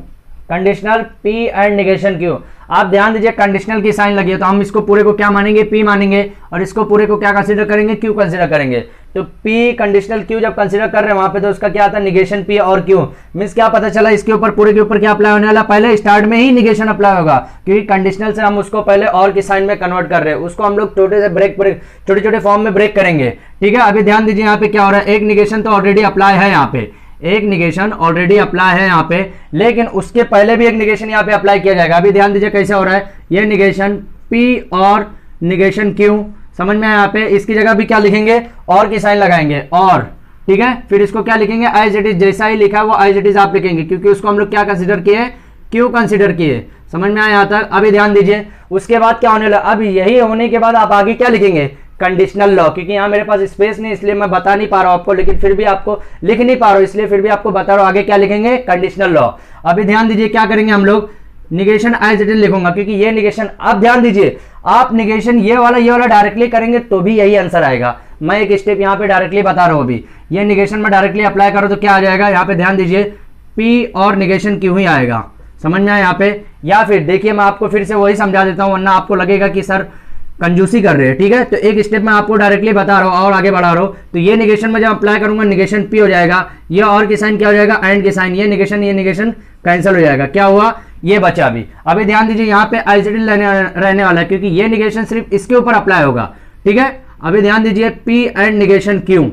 Speaker 1: conditional P and negation Q। आप ध्यान दीजिए कंडीशनल की साइन लगी है तो हम इसको पूरे को क्या मानेंगे, P मानेंगे, और इसको पूरे को क्या कंसीडर करेंगे, Q कंसीडर करेंगे। तो P कंडीशनल Q जब कंसीडर कर रहे हैं वहां पे तो उसका क्या आता है, निगेशन P और Q। मींस क्या पता चला, इसके ऊपर पूरे के ऊपर क्या अप्लाई होने वाला, पहले स्टार्ट में ही निगेशन अप्लाई होगा, क्योंकि कंडीशनल से हम उसको पहले और की साइन में कन्वर्ट कर रहे हैं, उसको हम लोग छोटे से छोटे फॉर्म में ब्रेक करेंगे, ठीक है। अभी ध्यान दीजिए यहाँ पे क्या हो रहा है, एक निगेशन तो ऑलरेडी अप्लाई है यहाँ पे, एक निगेशन ऑलरेडी अप्लाई है यहाँ पे, लेकिन उसके पहले भी एक निगेशन यहाँ पे अप्लाई किया जाएगा। अभी ध्यान दीजिए कैसे हो रहा है, ये निगेशन P और निगेशन Q, समझ में आया। यहाँ पे इसकी जगह भी क्या लिखेंगे, और की साइन लगाएंगे, और, ठीक है। फिर इसको क्या लिखेंगे, एज इट इज, जैसा ही लिखा है वो एज इट इज आप लिखेंगे, क्योंकि उसको हम लोग क्या कंसिडर किए, क्यू कंसिडर किए। समझ में आया यहाँ तक। अभी ध्यान दीजिए उसके बाद क्या होने लगा, अब यही होने के बाद आप आगे क्या लिखेंगे, कंडीशनल लॉ। क्योंकि यहाँ मेरे पास स्पेस नहीं इसलिए मैं बता नहीं पा रहा हूँ आपको, लेकिन फिर भी आपको लिख नहीं पा रहा हूँ इसलिए फिर भी आपको बता रहा हूँ, आगे क्या लिखेंगे, कंडीशनल लॉ। अभी ध्यान दीजिए क्या करेंगे हम लोग, निगेशन एज इट इज लिखूंगा, क्योंकि ये निगेशन, अब ध्यान दीजिए आप निगेशन ये वाला डायरेक्टली करेंगे तो भी यही आंसर आएगा। मैं एक स्टेप यहाँ पे डायरेक्टली बता रहा हूँ, अभी ये निगेशन में डायरेक्टली अप्लाई करो तो क्या आ जाएगा, यहाँ पे ध्यान दीजिए P और निगेशन Q ही आएगा। समझ में आया यहाँ पे। या फिर देखिए मैं आपको फिर से वही समझा देता हूँ, वरना आपको लगेगा कि सर कंजूसी कर रहे हैं, ठीक है। तो एक स्टेप मैं आपको डायरेक्टली बता रहा हूँ और आगे बढ़ा रहा हूँ। तो ये निगेशन में जब अप्लाई करूंगा निगेशन P हो जाएगा, ये और की साइन क्या हो जाएगा, एंड की साइन, ये निगेशन कैंसिल हो जाएगा, क्या हुआ, ये बचा भी। अभी ध्यान दीजिए यहाँ पे आइडेंटिटी रहने वाला है, क्योंकि ये निगेशन सिर्फ इसके ऊपर अप्लाई होगा, ठीक है। अभी ध्यान दीजिए P एंड निगेशन Q,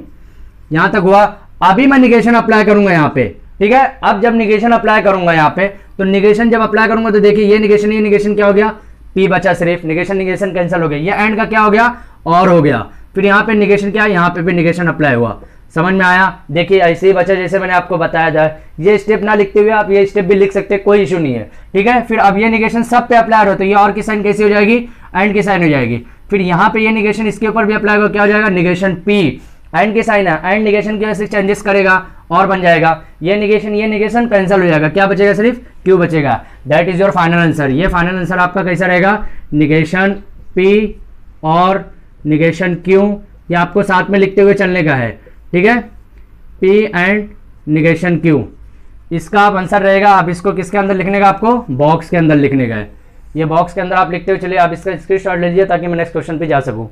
Speaker 1: यहां तक हुआ। अभी मैं निगेशन अप्लाई करूंगा यहाँ पे, ठीक है। अब जब निगेशन अप्लाई करूंगा यहाँ पे, तो निगेशन जब अप्लाई करूंगा तो देखिए ये निगेशन क्या हो गया, P बचा सिर्फ, निगेशन कैंसिल हो गया, ये एंड का क्या हो गया, और हो गया। फिर यहाँ पे निगेशन क्या है, यहाँ पे भी निगेशन अप्लाई हुआ। समझ में आया। देखिए ऐसे ही बचा जैसे मैंने आपको बताया था। ये स्टेप ना लिखते हुए आप ये स्टेप भी लिख सकते हैं, कोई इशू नहीं है, ठीक है। फिर अब ये निगेशन सब पे अप्लाई हो तो ये और की साइन कैसी हो जाएगी, एंड की साइन हो जाएगी। फिर यहाँ पे ये निगेशन इसके ऊपर भी अप्लाई होगा, क्या हो जाएगा, निगेशन P, एंड की साइन है, एंड निगेशन की वजह से चेंजेस करेगा और बन जाएगा ये निगेशन कैंसिल हो जाएगा, क्या बचेगा, सिर्फ Q बचेगा। That is your final answer. ये फाइनल आंसर आपका कैसा रहेगा, निगेशन P और निगेशन Q, ये आपको साथ में लिखते हुए चलने का है, ठीक है। P एंड निगेशन Q, इसका आप आंसर रहेगा। आप इसको किसके अंदर लिखने का, आपको बॉक्स के अंदर लिखने का है। ये बॉक्स के अंदर आप लिखते हुए चलिए। आप इसका स्क्रीनशॉट लीजिए ताकि मैं नेक्स्ट क्वेश्चन पे जा सकूं।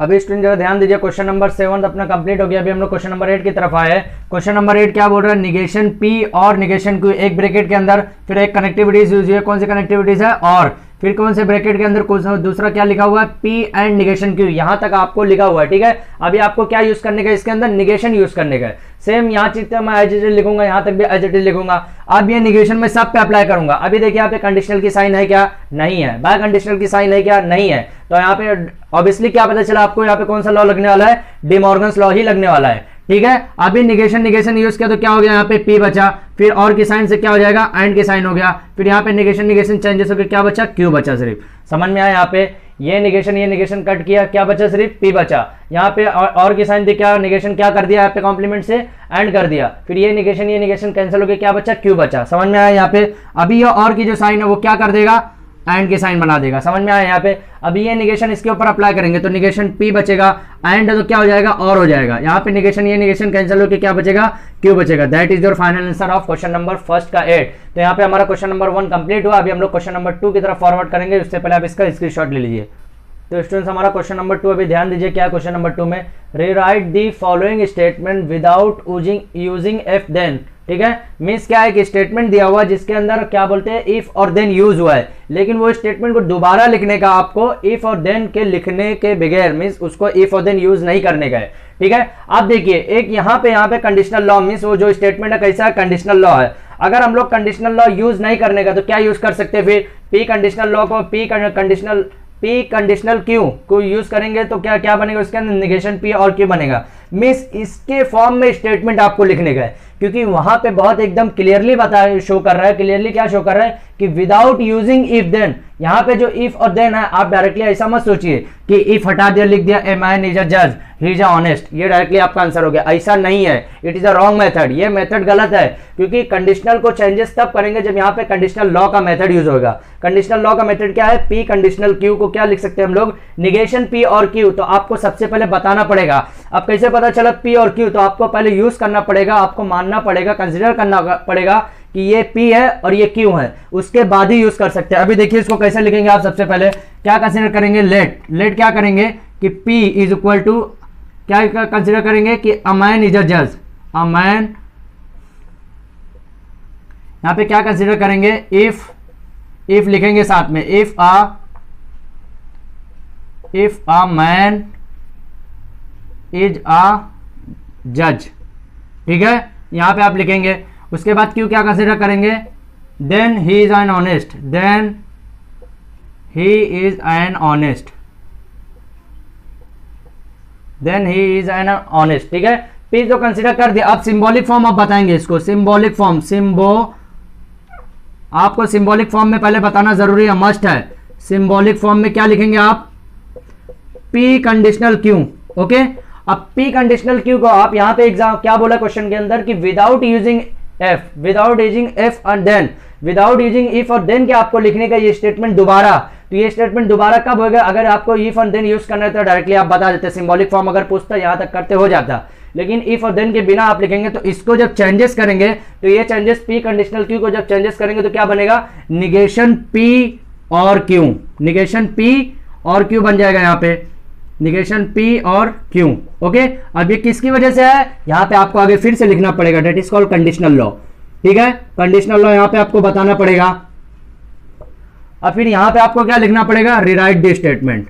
Speaker 1: अभी स्टूडेंट जरा ध्यान दीजिए, क्वेश्चन नंबर 7 अपना कंप्लीट हो गया। अभी हम लोग क्वेश्चन नंबर 8 की तरफ आए हैं। क्वेश्चन नंबर 8 क्या बोल रहा है, निगेशन P और निगेशन Q, एक ब्रैकेट के अंदर फिर एक कनेक्टिविटीज यूज हुई है। कौन सी कनेक्टिविटीज है, और फिर कौन से ब्रैकेट के अंदर दूसरा क्या लिखा हुआ है, P एंड निगेशन Q, यहां तक आपको लिखा हुआ है, ठीक है। अभी आपको क्या यूज करने का, इसके अंदर निगेशन यूज करने का है। सेम यहाँ चीज मैं एज इट इज लिखूंगा, यहाँ तक भी एज इट इज लिखूंगा। अब ये निगेशन में सब पे अप्लाई करूंगा। अभी देखिए यहाँ पे कंडीशनल की साइन है क्या, नहीं है। बाय कंडीशनल की साइन है क्या, नहीं है। तो यहाँ पे ऑब्वियसली क्या पता चला आपको, यहाँ पे कौन सा लॉ लगने वाला है, डी मॉर्गन्स लॉ ही लगने वाला है, ठीक है। अभी निगेशन यूज किया तो क्या हो गया, यहाँ पे P बचा, फिर और की साइन से क्या हो जाएगा, एंड की साइन हो गया। फिर यहाँ पे निगेशन चेंजेस हो गया, क्या बचा, Q बचा सिर्फ। समझ में आया। यहाँ पे ये निगेशन कट किया, क्या बचा, सिर्फ P बचा। यहाँ पे और की साइन दिया, निगेशन क्या कर दिया, यहाँ पे कॉम्प्लीमेंट से एंड कर दिया। फिर ये निगेशन कैंसिल हो गया, क्या बचा, Q बचा। समझ में आया। यहाँ पे अभी ये और की जो साइन है वो क्या कर देगा, एंड की साइन बना देगा। समझ में आया। यहाँ पे अभी ये निगेशन इसके ऊपर अप्लाई करेंगे तो निगेशन P बचेगा, एंड तो क्या हो जाएगा, और हो जाएगा। यहाँ पे निगेशन कैंसिल होकर क्या बचेगा, Q बचेगा। That is your final answer of question number first का 8। तो यहाँ पे हमारा क्वेश्चन नंबर 1 कंप्लीट हुआ। अभी हम लोग क्वेश्चन नंबर 2 की तरफ फॉरवर्ड करेंगे, उससे पहले आप इसका स्क्रीनशॉट ले लीजिए। तो स्टूडेंट्स हमारा क्वेश्चन नंबर 2, अभी ध्यान दीजिए क्या क्वेश्चन नंबर 2 में, rewrite the following statement without using if then, ठीक है। मीन्स क्या है कि स्टेटमेंट दिया हुआ जिसके अंदर क्या बोलते हैं, इफ और देन यूज हुआ है, लेकिन वो स्टेटमेंट को दोबारा लिखने का आपको इफ और देन के लिखने के बगैर, मीन्स उसको इफ और देन यूज नहीं करने का है, ठीक है। आप देखिए एक यहाँ पे कंडीशनल लॉ, मीन्स वो जो स्टेटमेंट है कैसा है, कंडीशनल लॉ है। अगर हम लोग कंडीशनल लॉ यूज नहीं करने का तो क्या यूज कर सकते हैं, फिर P कंडीशनल लॉ को P कंडीशनल Q को यूज करेंगे तो क्या क्या बनेगा, उसके अंदर निगेशन P और Q बनेगा। मीन्स इसके फॉर्म में स्टेटमेंट आपको लिखने का है, क्योंकि वहां पे बहुत एकदम क्लियरली शो कर रहा है, क्लियरली क्या शो कर रहा है कि विदाउट यूजिंग इफ देन। यहाँ पे जो इफ और देन है, आप डायरेक्टली ऐसा मत सोचिए कि इफ हटा दिया, लिख दिया ए मैन इज अ जज, ही इज अ ऑनेस्ट, ये डायरेक्टली आपका आंसर हो गया। ऐसा नहीं है, it is a wrong method, ये मेथड गलत है। क्योंकि कंडीशनल को चेंजेस तब करेंगे जब यहाँ पे कंडीशनल लॉ का मेथड यूज होगा। कंडीशनल लॉ का मेथड क्या है, P कंडीशनल Q को क्या लिख सकते हैं हम लोग, निगेशन P और Q। तो आपको सबसे पहले बताना पड़ेगा। अब कैसे पता चला P और Q, तो आपको पहले यूज करना पड़ेगा, आपको मानना पड़ेगा, कंसिडर करना पड़ेगा कि ये P है और ये Q है, उसके बाद ही यूज कर सकते हैं। अभी देखिए इसको कैसे लिखेंगे, आप सबसे पहले क्या कंसिडर करेंगे, लेट क्या करेंगे कि P इज इक्वल टू क्या कंसिडर करेंगे कि अ मैन इज अ जज, अ मैन। यहां पे क्या कंसिडर करेंगे, इफ लिखेंगे साथ में, if a man is a जज, ठीक है। यहाँ पे आप लिखेंगे। उसके बाद क्यों क्या कंसिडर करेंगे, then he is an honest, then he is an honest, then he is an honest, ठीक है। पी तो कंसिडर कर दिया। अब सिंबॉलिक फॉर्म आप बताएंगे इसको, सिंबॉलिक फॉर्म, आपको सिंबॉलिक फॉर्म में पहले बताना जरूरी है, मस्ट है। सिंबॉलिक फॉर्म में क्या लिखेंगे आप, पी कंडीशनल क्यू, ओके। अब पी कंडीशनल क्यू को आप यहां पे एग्जाम क्या बोला क्वेश्चन के अंदर कि without using F, without using F और देन, विदाउट यूजिंग इफ और देन के आपको लिखने का ये स्टेटमेंट दोबारा। तो ये स्टेटमेंट दोबारा कब होगा, अगर आपको इफ और देन यूज करना है तो डायरेक्टली आप बता देते, सिंबॉलिक फॉर्म अगर पूछता यहां तक करते हो जाता। लेकिन इफ और देन के बिना आप लिखेंगे तो इसको जब चेंजेस करेंगे तो ये चेंजेस पी कंडीशनल क्यू को जब चेंजेस करेंगे तो क्या बनेगा, निगेशन पी और क्यू, निगेशन पी और क्यू बन जाएगा यहाँ पे, निगेशन पी और क्यू, ओके। अब ये किसकी वजह से है, यहाँ पे आपको आगे फिर से लिखना पड़ेगा, that is called conditional law, ठीक है। कंडीशनल लॉ यहाँ पे आपको बताना पड़ेगा। अब फिर यहाँ पे आपको क्या लिखना पड़ेगा, रिराइट द स्टेटमेंट।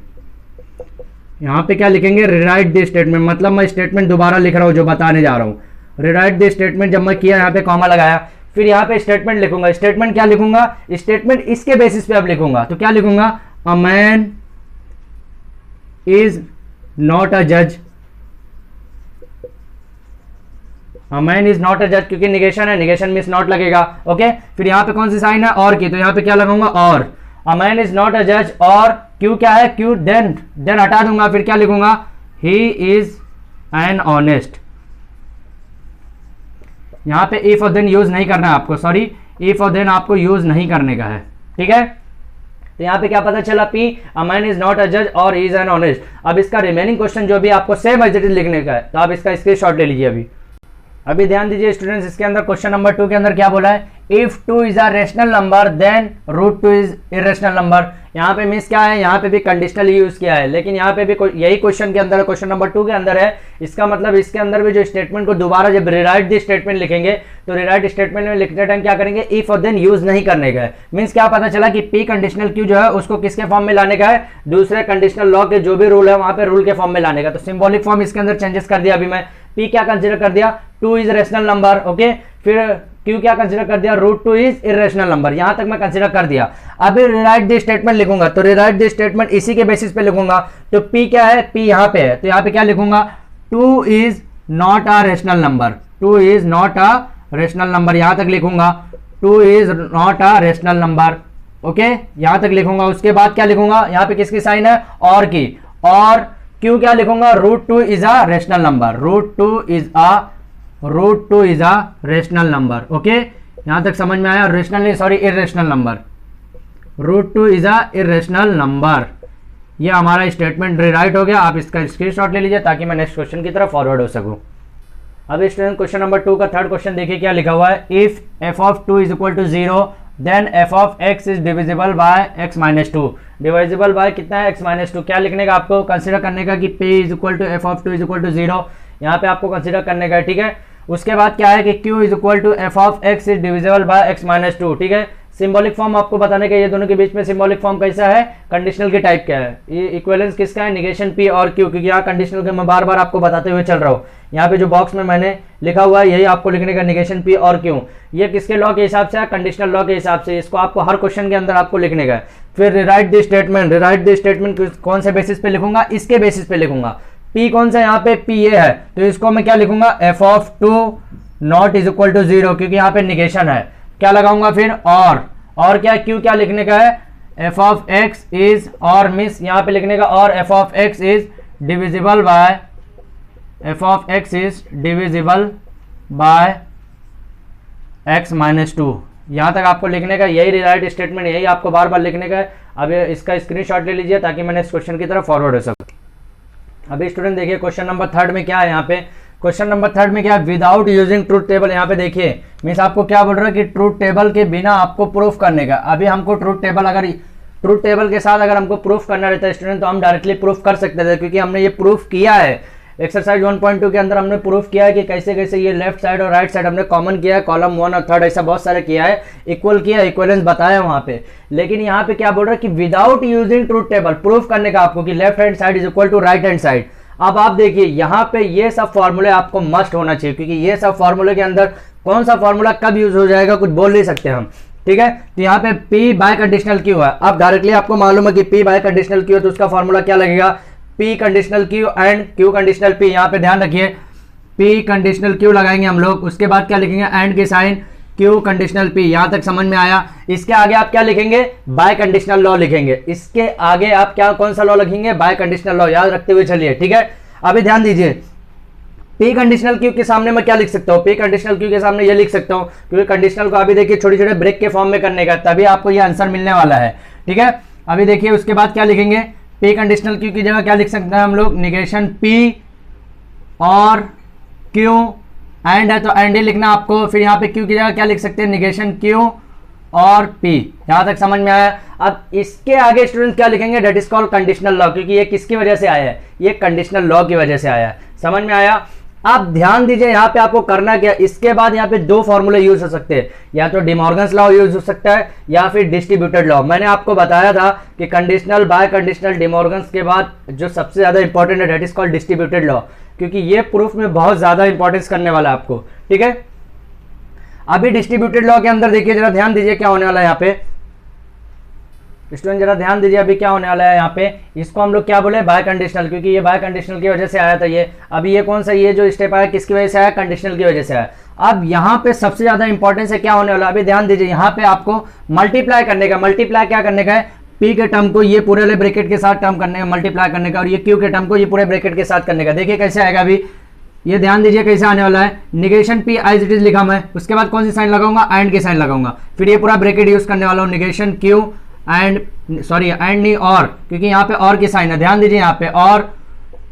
Speaker 1: यहाँ पे क्या लिखेंगे, रिराइट द स्टेटमेंट, मतलब मैं स्टेटमेंट दोबारा लिख रहा हूँ जो बताने जा रहा हूँ। रिराइट द स्टेटमेंट जब मैं किया, यहाँ पे कॉमा लगाया, फिर यहाँ पे स्टेटमेंट लिखूंगा। स्टेटमेंट क्या लिखूंगा, स्टेटमेंट इसके बेसिस पे अब लिखूंगा। तो क्या लिखूंगा, a man is not a जज, a man is not a जज, क्योंकि निगेशन है, निगेशन में नॉट लगेगा, ओके। फिर यहाँ पे कौन सी साइन है, और की, तो यहाँ पे क्या लगाऊंगा, और। A man is not a जज, और क्यू क्या है, क्यू देन, देन हटा दूंगा, फिर क्या लिखूंगा, ही इज एन ऑनेस्ट। यहां पे इफ और देन यूज नहीं करना है आपको, सॉरी, इफ और देन आपको यूज नहीं करने का है, ठीक है। तो यहां पे क्या पता चला, P, a man is not a जज और इज एन ऑनेस्ट। अब इसका रिमेनिंग क्वेश्चन जो भी आपको सेम एज इट इज लिखने का है, तो आप इसका स्क्रीनशॉट ले लीजिए। अभी ध्यान दीजिए स्टूडेंट्स, इसके अंदर क्वेश्चन नंबर 2 के अंदर क्या बोला है, if 2 is a rational number then √2 is irrational number. यहाँ पे मिस क्या है, यहाँ पे भी कंडीशनल यूज किया है, लेकिन यहाँ पे भी यही क्वेश्चन के अंदर, क्वेश्चन नंबर 2 के अंदर है। इसका मतलब इसके अंदर भी जो स्टेटमेंट को दोबारा जब रिराइट द स्टेटमेंट लिखेंगे तो रिराइट स्टेटमेंट में लिखते टाइम क्या करेंगे, इफ और देन यूज नहीं करने का है। मीन्स क्या पता चला कि पी कंडीशनल क्यू जो है उसको किसके फॉर्म में लाने का है, दूसरे कंडीशनल लॉ के जो भी रूल है वहां पे रूल के फॉर्म में लाने का। तो सिंबॉलिक फॉर्म इसके अंदर चेंजेस कर दिया। अभी मैं पी क्या कंसिडर कर दिया, 2 इज रेशनल नंबर, ओके। फिर क्यू क्या कंसिडर कर दिया, √2 इज इरेशनल नंबर, यहां तक मैं कंसिडर कर दिया। अभी रिराइट द स्टेटमेंट लिखूंगा, तो रिराइट द स्टेटमेंट इसी के बेसिस पे लिखूंगा। तो पी क्या है, पी यहां पे है, तो यहां पे क्या लिखूंगा, 2 is not a rational number, 2 is not a rational number, यहां तक लिखूंगा, 2 is not a rational number, okay, यहां तक लिखूंगा। उसके बाद क्या लिखूंगा, यहां पे किसकी साइन है, और की, और क्यों क्या लिखूंगा, √2 is a rational number, √2 is a rational number, okay. यहां तक समझ में आया, रेशनल नहीं, sorry, irrational number, √2 is a irrational number. ये हमारा स्टेटमेंट रिराइट हो गया। आप इसका स्क्रीनशॉट ले लीजिए ताकि मैं नेक्स्ट क्वेश्चन की तरफ फॉरवर्ड हो सकूं। अब स्टूडेंट क्वेश्चन नंबर 2 का थर्ड क्वेश्चन देखिए क्या लिखा हुआ है, if f(2) is equal to 0 then f(x) is divisible by x-2। Divisible by कितना है, x-2। क्या लिखने का आपको, कंसिडर करने का कि p is equal to f(2) is equal to 0, यहाँ पे आपको कंसिडर करने का है, ठीक है। उसके बाद क्या है कि q is equal to f(x) is divisible by x-2, ठीक है। सिंबॉलिक फॉर्म आपको बताने का, ये दोनों के बीच में सिंबॉलिक फॉर्म कैसा है, कंडीशनल के टाइप का है। ये इक्विवेलेंस किसका है, निगेशन p और q, क्योंकि यहाँ कंडीशनल के मैं बार बार आपको बताते हुए चल रहा हूँ। यहाँ पे जो बॉक्स में मैंने लिखा हुआ है यही आपको लिखने का, निगेशन p और q। ये किसके लॉ के हिसाब से है, कंडीशनल लॉ के हिसाब से। इसको आपको हर क्वेश्चन के अंदर आपको लिखने का है। फिर rewrite the statement, rewrite the statement कौन से बेसिस पे लिखूंगा, इसके बेसिस पे लिखूंगा। p कौन सा, यहाँ पे p ये है, तो इसको मैं क्या लिखूंगा, f(2) not is equal to 0, क्योंकि यहाँ पे निगेशन है। क्या लगाऊंगा फिर, और क्या, क्यू क्या लिखने का है, f(x) इज, और मिस यहाँ पे लिखने का, और f(x) is divisible bye, f(x) is divisible by x-2। यहाँ तक आपको लिखने का, यही रिराइट स्टेटमेंट, यही आपको बार बार लिखने का है। अब इसका स्क्रीनशॉट ले लीजिए ताकि मैंने इस क्वेश्चन की तरफ फॉरवर्ड हो सकूं। अभी स्टूडेंट देखिए क्वेश्चन नंबर 3 में क्या है, यहाँ पे क्वेश्चन नंबर 3 में क्या है, विदाउट यूजिंग ट्रूथ टेबल। यहाँ पे देखिए मीन्स आपको क्या बोल रहा है कि ट्रूथ टेबल के बिना आपको प्रूफ करने का। अभी हमको ट्रूथ टेबल, अगर ट्रूथ टेबल के साथ अगर हमको प्रूफ करना रहता है स्टूडेंट, तो हम डायरेक्टली प्रूफ कर सकते थे, क्योंकि हमने ये प्रूफ किया है। एक्सरसाइज 1.2 के अंदर हमने प्रूफ किया है कि कैसे कैसे ये लेफ्ट साइड और राइट साइड हमने कॉमन किया है, कॉलम 1 और 3 ऐसा बहुत सारे किया है, इक्वल किया, इक्वलेंस बताया वहां पे। लेकिन यहाँ पे क्या बोल रहा है कि without using truth table, proof करने का आपको कि left hand side is equal to right hand side. अब आप देखिए यहाँ पे ये सब फॉर्मूले आपको मस्ट होना चाहिए, क्योंकि ये सब फॉर्मूले के अंदर कौन सा फॉर्मूला कब यूज हो जाएगा कुछ बोल नहीं सकते हम, ठीक है। तो यहाँ पे P बाय कंडीशनल Q है, अब डायरेक्टली आपको मालूम है कि P बाय कंडीशनल Q है, तो उसका फॉर्मूला क्या लगेगा, P conditional Q and Q conditional P। यहाँ पे ध्यान रखिए P कंडीशनल Q लगाएंगे हम लोग, उसके बाद क्या लिखेंगे एंड के साइन Q कंडीशनल P। यहाँ तक समझ में आया। इसके आगे आप क्या लिखेंगे, बाय कंडीशनल लॉ लिखेंगे। इसके आगे आप क्या कौन सा लॉ लिखेंगे, बाय कंडीशनल लॉ, याद रखते हुए चलिए, ठीक है। अभी ध्यान दीजिए P कंडीशनल Q के सामने मैं क्या लिख सकता हूँ, P कंडीशनल Q के सामने ये लिख सकता हूँ, क्योंकि कंडीशनल को अभी देखिए छोटे छोटे ब्रेक के फॉर्म में करने का, तभी आपको ये आंसर मिलने वाला है, ठीक है। अभी देखिए उसके बाद क्या लिखेंगे, P कंडीशनल Q की जगह क्या लिख सकते हैं हम लोग, निगेशन P और Q एंड है तो एंड ही लिखना आपको। फिर यहाँ पे Q की जगह क्या लिख सकते हैं, निगेशन Q और P। यहाँ तक समझ में आया। अब इसके आगे स्टूडेंट क्या लिखेंगे, that is called conditional law, क्योंकि ये किसकी वजह से आया है, ये कंडीशनल लॉ की वजह से आया है। समझ में आया। अब ध्यान दीजिए यहाँ पे आपको करना क्या, इसके बाद यहाँ पे दो फॉर्मूले यूज हो सकते हैं, या तो डिमॉर्गन्स लॉ यूज हो सकता है या फिर डिस्ट्रीब्यूटेड लॉ। मैंने आपको बताया था कि कंडीशनल बाय कंडीशनल डिमॉर्गन्स के बाद जो सबसे ज्यादा इंपॉर्टेंट है that is called distributed law, क्योंकि ये प्रूफ में बहुत ज्यादा इंपॉर्टेंस करने वाला है आपको, ठीक है। अभी डिस्ट्रीब्यूटेड लॉ के अंदर देखिए जरा ध्यान दीजिए क्या होने वाला है यहाँ पे, स्टूडेंट जरा ध्यान दीजिए अभी क्या होने वाला है यहाँ पे। इसको हम लोग क्या बोले, बाय कंडीशनल, क्योंकि ये बाय कंडीशनल की वजह से आया था ये। अभी ये कौन सा, ये जो स्टेप आया किसकी वजह से आया, कंडीशनल की वजह से आया। अब यहाँ पे सबसे ज्यादा इंपॉर्टेंस है क्या होने वाला, अभी ध्यान दीजिए यहाँ पे आपको मल्टीप्लाई करने का, मल्टीप्लाई क्या करने का है, P के टर्म को ये पूरे वाले ब्रैकेट के साथ टर्म करने का, मल्टीप्लाई करने का, और ये Q के टर्म को ये पूरे ब्रैकेट के साथ करने का। देखिए कैसे आएगा, अभी ये ध्यान दीजिए कैसे आने वाला है। Negation P as it is लिखा मैं, उसके बाद कौन सी साइन लगाऊंगा, एंड के साइन लगाऊंगा, फिर ये पूरा ब्रैकेट यूज करने वाला हूँ, negation Q and sorry and नहीं और, क्योंकि यहाँ पे और की साइन है, ध्यान दीजिए यहाँ पे और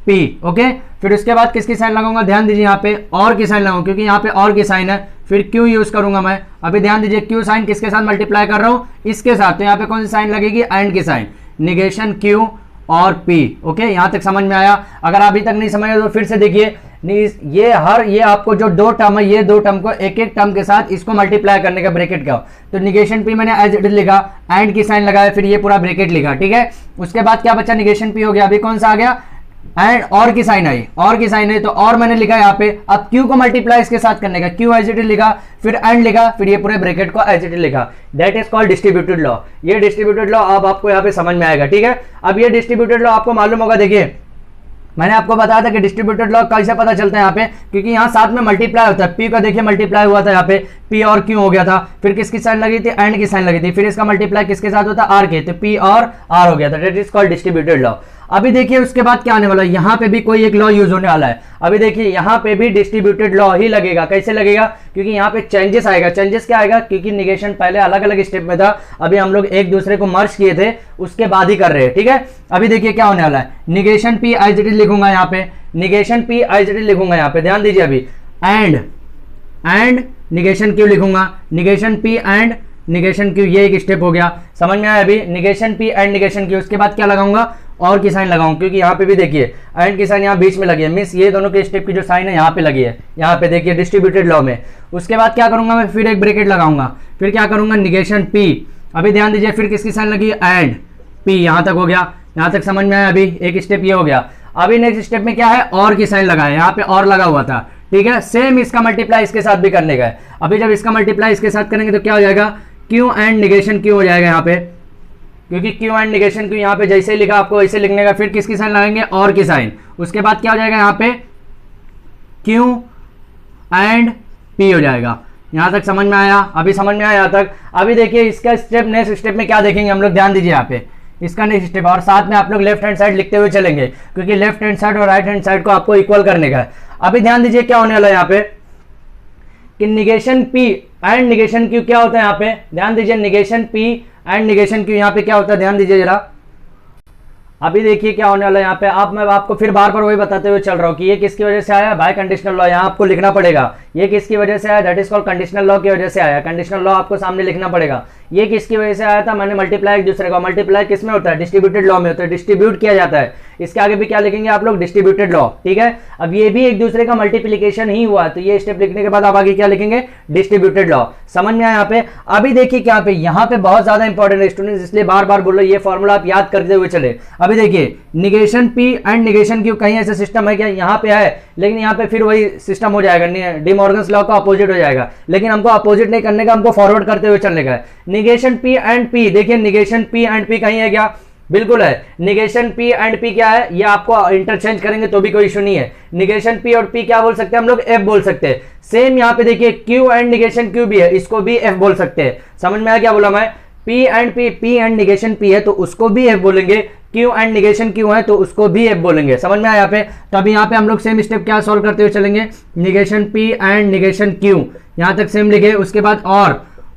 Speaker 1: P, ओके। फिर उसके बाद किसकी साइन लगाऊंगा, ध्यान दीजिए यहाँ पे और की साइन लगाऊंगा, क्योंकि यहाँ पे और की साइन है, फिर Q यूज करूंगा मैं। अभी ध्यान दीजिए Q साइन किसके साथ मल्टीप्लाई कर रहा हूँ, इसके साथ, तो यहाँ पे कौन सी साइन लगेगी, एंड की साइन, निगेशन Q और P, ओके। यहाँ तक समझ में आया। अगर अभी तक नहीं समझ आया तो फिर से देखिए, ये आपको जो दो टर्म है, ये दो टर्म को एक एक टर्म के साथ इसको मल्टीप्लाई करने का ब्रैकेट का। तो निगेशन P मैंने एज इट इज लिखा, एंड की साइन लगाया, फिर ये पूरा ब्रैकेट लिखा, ठीक है। उसके बाद क्या बचा, निगेशन P हो गया, अभी कौन सा आ गया, एंड और की साइन आई, और की साइन आई, तो और मैंने लिखा यहाँ पे। अब Q को मल्टीप्लाई इसके साथ करने का, Q एज इट इज लिखा, फिर एंड लिखा, फिर ये पूरे ब्रैकेट को एज इट इज लिखा। That is called distributed law. ये डिस्ट्रीब्यूटेड लॉ अब आपको यहाँ पे समझ में आएगा, ठीक है। अब ये डिस्ट्रीब्यूटेड लॉ आपको मालूम होगा, देखिए मैंने आपको बताया था कि डिस्ट्रीब्यूटेड लॉ कैसे पता चलता है यहाँ पे, क्योंकि यहाँ साथ में मल्टीप्लाई होता है। P का देखिए मल्टीप्लाई हुआ था यहाँ पे, P और Q हो गया था, फिर किसकी साइन लगी थी, एंड की साइन लगी थी, फिर इसका मल्टीप्लाई किसके साथ होता है, R के, तो P और R हो गया था। That is called distributed law. अभी देखिए उसके बाद क्या आने वाला है, यहाँ पे भी कोई एक लॉ यूज होने वाला है। अभी देखिए यहाँ पे भी डिस्ट्रीब्यूटेड लॉ ही लगेगा। कैसे लगेगा, क्योंकि यहाँ पे चेंजेस आएगा। चेंजेस क्या आएगा, क्योंकि निगेशन पहले अलग अलग स्टेप में था, अभी हम लोग एक दूसरे को मर्ज किए थे, उसके बाद ही कर रहे हैं, ठीक है। अभी देखिए क्या होने वाला है, negation P as it is लिखूंगा यहाँ पे, negation P as it is लिखूंगा यहाँ पे, ध्यान दीजिए अभी, एंड निगेशन Q लिखूंगा, negation P and negation Q, ये एक स्टेप हो गया, समझ में आया। अभी negation P and negation Q, उसके बाद क्या लगाऊंगा, और की साइन लगाऊं, क्योंकि यहाँ पे भी देखिए एंड की साइन यहाँ बीच में लगी है, मींस ये दोनों के स्टेप की जो साइन है यहाँ पे लगी है, यहाँ पे देखिए डिस्ट्रीब्यूटेड लॉ में। उसके बाद क्या करूंगा मैं, फिर एक ब्रैकेट लगाऊंगा, फिर क्या करूंगा, निगेशन P। अभी ध्यान दीजिए फिर किसकी साइन लगी, एंड P। यहाँ तक हो गया, यहाँ तक समझ में आया। अभी एक स्टेप ये हो गया। अभी नेक्स्ट स्टेप में क्या है, और की साइन लगाया, यहाँ पे और लगा हुआ था, ठीक है। सेम इसका मल्टीप्लाई इसके साथ भी करने का है। अभी जब इसका मल्टीप्लाई इसके साथ करेंगे तो क्या हो जाएगा, Q एंड निगेशन Q हो जाएगा यहाँ पे, क्योंकि Q एंड निगेशन Q यहाँ पे जैसे ही लिखा आपको वैसे लिखने का। फिर किसकी साइन लगाएंगे, और की साइन। उसके बाद क्या हो जाएगा यहाँ पे, Q एंड P हो जाएगा। यहाँ तक समझ में आया, अभी समझ में आया यहाँ तक। अभी देखिए इसका स्टेप, नेक्स्ट स्टेप में क्या देखेंगे हम लोग, ध्यान दीजिए यहाँ पे इसका नेक्स्ट स्टेप, और साथ में आप लोग लेफ्ट हैंड साइड लिखते हुए चलेंगे, क्योंकि लेफ्ट हैंड साइड और राइट हैंड साइड को आपको इक्वल करने का है। अभी ध्यान दीजिए क्या होने वाला है यहाँ पे, कि negation P and negation Q क्या होता है यहाँ पे, ध्यान दीजिए, negation P and negation Q यहाँ पे क्या होता है, ध्यान दीजिए जरा। अभी देखिए क्या होने वाला है यहाँ पे। अब मैं आपको फिर बार बार वही बताते हुए चल रहा हूँ कि ये किसकी वजह से आया, बाय कंडीशनल लॉ। यहाँ आपको लिखना पड़ेगा, ये किसकी वजह से आया, that is called conditional law की वजह से आया। कंडीशनल लॉ आपको सामने लिखना पड़ेगा। ये किसकी वजह से आया था, मैंने मल्टीप्लाई एक दूसरे का, मल्टीप्लाई किसमें होता है, डिस्ट्रीब्यूटेड लॉ में होता है, डिस्ट्रीब्यूट किया जाता है। इसके आगे भी क्या लिखेंगे आप लोग, डिस्ट्रीब्यूटेड लॉ, ठीक है। अब ये भी एक दूसरे का मल्टीप्लीकेशन ही हुआ, तो ये स्टेप लिखने के बाद आप आगे क्या लिखेंगे, डिस्ट्रीब्यूटेड लॉ। समझ में आया यहाँ पे। अभी देखिए क्या पे, यहाँ पे बहुत ज्यादा इंपॉर्टेंट है स्टूडेंट्स, इसलिए बार बार बोल रहे ये फॉर्मूला आप याद करते हुए चले। अभी देखिए negation P and negation Q, कहीं ऐसा सिस्टम है क्या, यहाँ पे है, लेकिन यहाँ पे फिर वही सिस्टम हो जाएगा, डी मॉर्गन्स लॉ का अपोजिट हो जाएगा, लेकिन हमको अपोजिट नहीं करने का, हमको फॉरवर्ड करते हुए चलने का है। निगेशन पी एंड पी, देखिए निगेशन पी एंड पी कहीं है क्या, बिल्कुल है। निगेशन पी एंड पी क्या है, ये आपको इंटरचेंज करेंगे तो भी कोई इशू नहीं है। निगेशन पी और पी क्या बोल सकते हैं हम लोग, एफ बोल सकते हैं। सेम यहाँ पे देखिए क्यू एंड निगेशन क्यू भी है, इसको भी एफ बोल सकते हैं। समझ में आया क्या बोला मैं, पी एंड निगेशन पी है तो उसको भी एफ बोलेंगे, क्यू एंड निगेशन क्यू है तो उसको भी एफ बोलेंगे। समझ में आया यहाँ पे। तो अभी यहाँ पे हम लोग सेम स्टेप क्या सॉल्व करते हुए चलेंगे, negation P and negation Q, यहाँ तक सेम लिखे, उसके बाद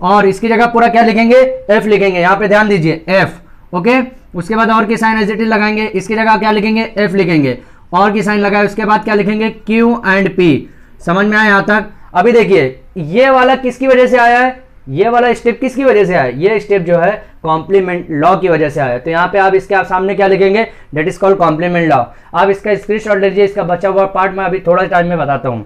Speaker 1: और इसकी जगह पूरा क्या लिखेंगे, एफ लिखेंगे। यहाँ पे ध्यान दीजिए एफ, ओके। उसके बाद और की साइन एज इट इज लगाएंगे, इसकी जगह क्या लिखेंगे, एफ लिखेंगे, और की साइन लगाए, उसके बाद क्या लिखेंगे, क्यू एंड पी। समझ में आया यहाँ तक। अभी देखिए ये वाला किसकी वजह से आया है, ये वाला स्टेप किसकी वजह से आया, ये स्टेप जो है कॉम्प्लीमेंट लॉ की वजह से आया। तो यहाँ पे आप इसके आप सामने क्या लिखेंगे, that is called complement law. आप इसका स्क्रीनशॉट लीजिए, इसका बचा हुआ पार्ट मैं अभी थोड़ा टाइम में बताता हूँ।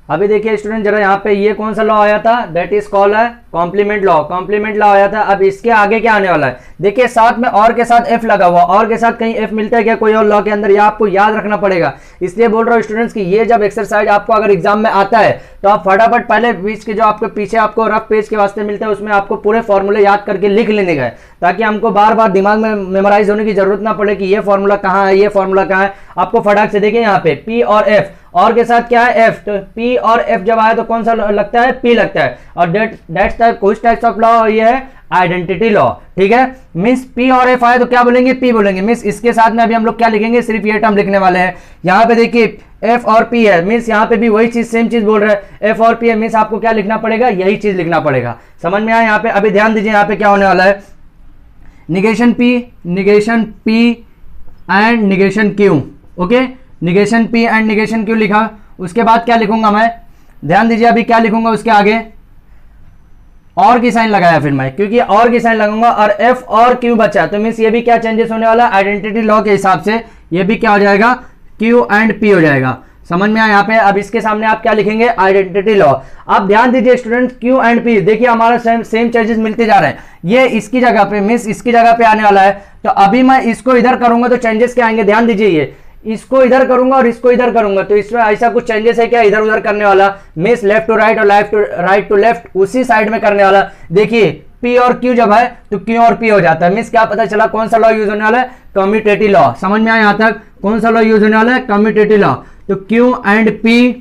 Speaker 1: अभी देखिए स्टूडेंट जरा यहाँ पे ये कौन सा लॉ आया था, दैट इज कॉल्ड है कॉम्प्लीमेंट लॉ। कॉम्प्लीमेंट लॉ आया था। अब इसके आगे क्या आने वाला है, देखिए साथ में और के साथ एफ लगा हुआ, और के साथ कहीं एफ मिलता है क्या कोई और लॉ के अंदर, ये आपको याद रखना पड़ेगा। इसलिए बोल रहा हूँ स्टूडेंट्स कि ये जब एक्सरसाइज आपको अगर एग्जाम में आता है तो आप फटाफट पहले बीच के जो आपके पीछे आपको रफ पेज के वास्ते मिलता है उसमें आपको पूरे फॉर्मूले याद करके लिख लेने का है, ताकि हमको बार बार दिमाग में मेमोराइज होने की जरूरत ना पड़े कि ये फॉर्मूला कहाँ है, ये फॉर्मूला कहाँ है। आपको फटाक से देखिए यहाँ पे पी और एफ, और के साथ क्या है एफ, तो पी और एफ जब आया तो कौन सा लगता है, पी लगता है। और दैट्स टाइप कुछ टाइप्स ऑफ लॉ, ये है आइडेंटिटी लॉ, ठीक है। मींस पी और एफ आए तो क्या बोलेंगे, पी बोलेंगे। मींस इसके साथ में अभी हम लोग क्या लिखेंगे, सिर्फ ये टर्म लिखने वाले हैं। यहाँ पे देखिए एफ और पी है, मींस यहाँ पे भी वही चीज सेम चीज बोल रहा है, एफ और पी है, मींस आपको क्या लिखना पड़ेगा, यही चीज लिखना पड़ेगा। समझ में आया यहाँ पे। अभी ध्यान दीजिए यहाँ पे क्या होने वाला है, negation P and negation Q, okay. Negation P and negation Q लिखा, उसके बाद क्या लिखूंगा मैं, ध्यान दीजिए अभी क्या लिखूंगा उसके आगे, और की साइन लगाया फिर मैं, क्योंकि और की साइन लगाऊंगा और एफ और क्यू बचा, तो मींस ये भी क्या चेंजेस होने वाला, आइडेंटिटी लॉ के हिसाब से ये भी क्या हो जाएगा, क्यू एंड पी हो जाएगा। समझ में आया यहाँ पे। अब इसके सामने आप क्या लिखेंगे, आइडेंटिटी लॉ। आप ध्यान दीजिए स्टूडेंट, क्यू एंड पी देखिए हमारा सेम चेंजेस मिलते जा रहे हैं। ये इसकी जगह पे मींस इसकी जगह पे आने वाला है, तो अभी मैं इसको इधर करूंगा तो चेंजेस क्या आएंगे, ध्यान दीजिए, ये इसको इधर करूंगा और इसको इधर करूंगा तो इसमें ऐसा कुछ चेंजेस है क्या, इधर उधर करने वाला, मींस लेफ्ट टू राइट और राइट टू लेफ्ट उसी साइड में करने वाला। देखिए P और Q जब है तो Q और P हो जाता है। मींस क्या पता चला कौन सा लॉ यूज होने वाला है, कम्यूटेटिव लॉ। समझ में आया यहाँ तक, कौन सा लॉ यूज होने वाला है, कम्यूटेटिव लॉ। तो Q एंड P,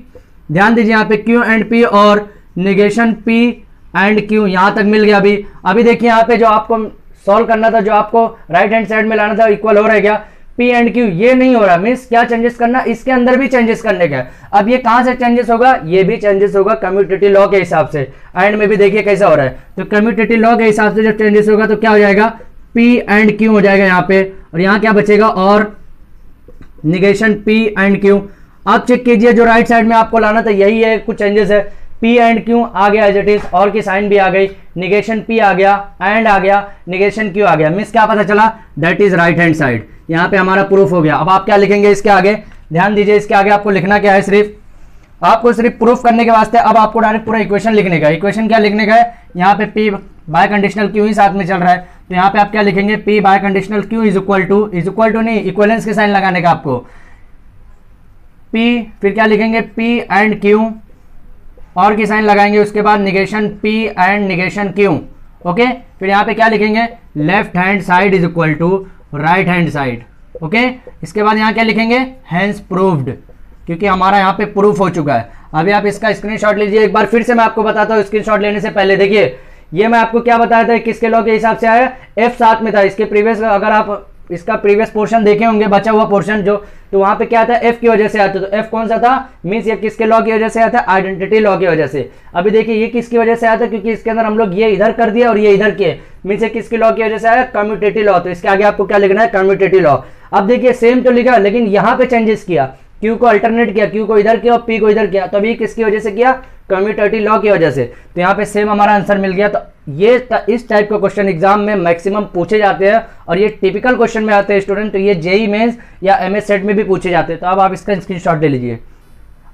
Speaker 1: ध्यान दीजिए यहाँ पे Q एंड P और निगेशन P एंड Q, यहां तक मिल गया। अभी देखिए यहाँ पे जो आपको सॉल्व करना था, जो आपको राइट हैंड साइड में लाना था, इक्वल हो रहा है क्या, P एंड Q, ये नहीं हो रहा। मींस क्या चेंजेस करना, इसके अंदर भी चेंजेस करने का। अब ये कहां से चेंजेस होगा, ये भी चेंजेस होगा कम्यूटेटिव लॉ के हिसाब से। एंड में भी देखिए कैसा हो रहा है, तो कम्यूटेटिव लॉ के हिसाब से जब चेंजेस होगा तो क्या हो जाएगा, P एंड Q हो जाएगा यहाँ पे, और यहाँ क्या बचेगा, और निगेशन P एंड Q। आप चेक कीजिए जो राइट साइड में आपको लाना था यही है, कुछ चेंजेस है। P एंड Q आ गया एज इट इज, और की साइन भी आ गई, निगेशन P आ गया, एंड आ गया, निगेशन Q आ गया। मींस क्या पता चला, that is right hand side. यहाँ पे हमारा प्रूफ हो गया। अब आप क्या लिखेंगे इसके आगे, ध्यान दीजिए इसके आगे आपको लिखना क्या है, सिर्फ आपको सिर्फ प्रूफ करने के वास्ते अब आपको डायरेक्ट पूरा इक्वेशन लिखने का। इक्वेशन क्या लिखने का है, यहाँ पे P बाय कंडीशनल Q ही साथ में चल रहा है, तो यहाँ पे आप क्या लिखेंगे, P biconditional Q is equal to नहीं, इक्वलेंस के साइन लगाने का आपको, P फिर क्या लिखेंगे, P एंड Q, और की साइन लगाएंगे, उसके बाद negation P and negation Q, okay. फिर यहाँ पे क्या लिखेंगे, left hand side is equal to right hand side, okay. इसके बाद यहाँ क्या लिखेंगे, हैंस प्रूव्ड, क्योंकि हमारा यहाँ पे प्रूफ हो चुका है। अभी आप इसका स्क्रीनशॉट लीजिए एक बार, फिर से मैं आपको बताता हूँ स्क्रीनशॉट लेने से पहले। देखिए ये मैं आपको क्या बताया था, किसके लॉ के हिसाब से आया, F साथ में था। इसके प्रीवियस अगर आप इसका प्रीवियस पोर्शन देखे होंगे, बचा हुआ पोर्शन जो, तो वहां पे क्या था, F की वजह से आता। तो F कौन सा था, मींस ये किसके लॉ की वजह से आया था, आइडेंटिटी लॉ की वजह से। अभी देखिए ये किसकी वजह से आया था, क्योंकि इसके अंदर हम लोग ये इधर कर दिया और ये इधर किए, मींस ये किसके लॉ की वजह से आया, कम्यूटेटिव लॉ। तो इसके आगे आपको क्या लिखना है, कम्यूटेटिव लॉ। अब देखिए सेम तो लिखा, लेकिन यहाँ पे चेंजेस किया। क्यू को अल्टरनेट किया, क्यू को इधर किया और पी को इधर किया, तो अभी किसकी वजह से किया, कम्यूटेटिव लॉ की वजह से। तो यहाँ पे सेम हमारा आंसर मिल गया। तो ये इस टाइप के क्वेश्चन एग्जाम में मैक्सिमम पूछे जाते हैं और ये टिपिकल क्वेश्चन में आते हैं स्टूडेंट। तो ये जेई मेंस या एमएस सेट में भी पूछे जाते हैं। तो अब आप इसका स्क्रीनशॉट ले लीजिए।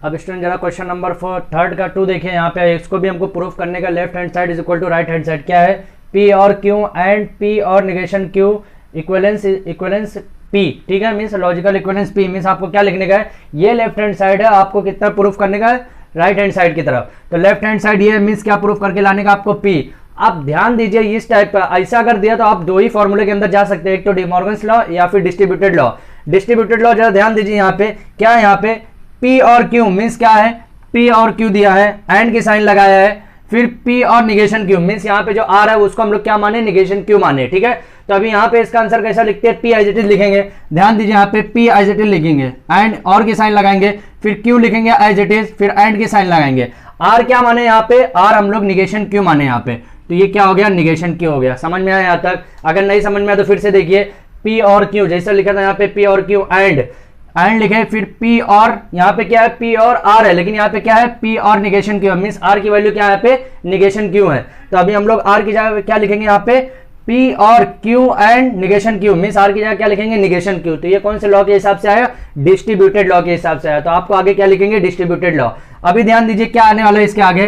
Speaker 1: अब स्टूडेंट जरा क्वेश्चन नंबर 3 का 2 देखिए। यहाँ पे इसको भी हमको प्रूफ करने का, left hand side is equal to right hand side क्या है, पी और क्यू एंड पी और निगेशन क्यू इक्वलेंस पी, ठीक है, means logical equivalence P. Means आपको क्या लिखने का है, ये लेफ्ट हैंड साइड है, आपको कितना प्रूफ करने का है, राइट हैंड साइड की तरफ। तो लेफ्ट हैंड साइड ये मीन्स क्या प्रूफ करके लाने का आपको पी। आप ध्यान दीजिए इस टाइप का, ऐसा अगर दिया तो आप दो ही फॉर्मूले के अंदर जा सकते हैं, एक तो डिमॉर्गन्स लॉ या फिर डिस्ट्रीब्यूटेड लॉ। डिस्ट्रीब्यूटेड लॉ जरा ध्यान दीजिए, यहाँ पे क्या है, यहाँ पे पी और क्यू मीन्स क्या है, पी और क्यू दिया है, एंड की साइन लगाया है, फिर पी और निगेशन क्यू मीन्स यहाँ पे जो आर है उसको हम लोग क्या माने, निगेशन क्यू माने, ठीक है। तो अभी यहाँ पे इसका आंसर कैसा लिखते हैं, पी एज इट इज लिखेंगे। ध्यान दीजिए यहाँ पे पी एज इट इज लिखेंगे, एंड और की साइन लगाएंगे, फिर क्यू लिखेंगे एज इट इज, फिर एंड की साइन लगाएंगे। आर क्या माने यहाँ पे, आर हम लोग निगेशन क्यू माने यहाँ पे। तो ये क्या हो गया, निगेशन क्यू हो गया। समझ में आया यहाँ तक? अगर नहीं समझ में आया तो फिर से देखिए, पी और क्यू जैसे लिखा था यहाँ पे पी और क्यू एंड लिखे, फिर पी और यहाँ पे क्या है, पी और आर है, लेकिन यहाँ पे क्या है, पी और निगेशन क्यू, मीन्स आर की वैल्यू क्या है, यहाँ पे निगेशन क्यू है। तो अभी हम लोग आर की जगह क्या लिखेंगे, यहाँ पे पी और Q and negation Q, means or की जगह क्या लिखेंगे, निगेशन क्यू। तो ये कौन से लॉ के हिसाब से आया, डिस्ट्रीब्यूटेड लॉ के हिसाब से आया। तो आपको आगे क्या लिखेंगे, डिस्ट्रीब्यूटेड लॉ। अभी ध्यान दीजिए क्या आने वाला है इसके आगे,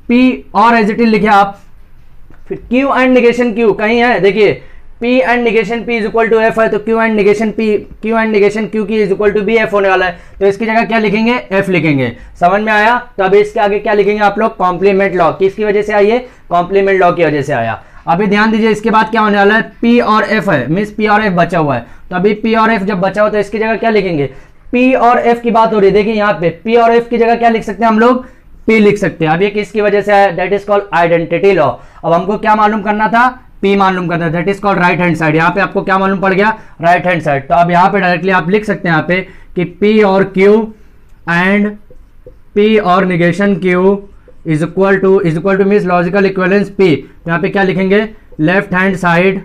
Speaker 1: पी और एज इट इज लिखे आप, फिर क्यू एंड निगेशन क्यू कहीं है, देखिए P and negation P is equal to F है, तो Q एंड निगेशन Q की इज इक्वल टू बी एफ होने वाला है। तो इसकी जगह क्या लिखेंगे, F लिखेंगे। समझ में आया? तो अभी इसके आगे क्या लिखेंगे आप लोग, कॉम्प्लीमेंट लॉ। किसकी वजह से आई है, कॉम्प्लीमेंट लॉ की वजह से आया। अभी ध्यान दीजिए इसके बाद क्या होने वाला है, P और F है, मीन्स P और F बचा हुआ है। तो अभी P और F जब बचा हुआ तो इसकी जगह क्या लिखेंगे, P और F की बात हो रही है। देखिए यहाँ पे P और F की जगह क्या लिख सकते हैं हम लोग, P लिख सकते हैं। अब ये किसकी वजह से आया, that is called identity law. अब हमको क्या मालूम करना था, P मालूम करना, that is called right hand side. यहाँ पे आपको क्या मालूम पड़ गया, राइट हैंड साइड। तो अब यहाँ पे डायरेक्टली आप लिख सकते हैं यहाँ पे कि P और Q एंड P और negation Q is equal to means logical equivalence P। तो यहाँ पे क्या लिखेंगे, left hand side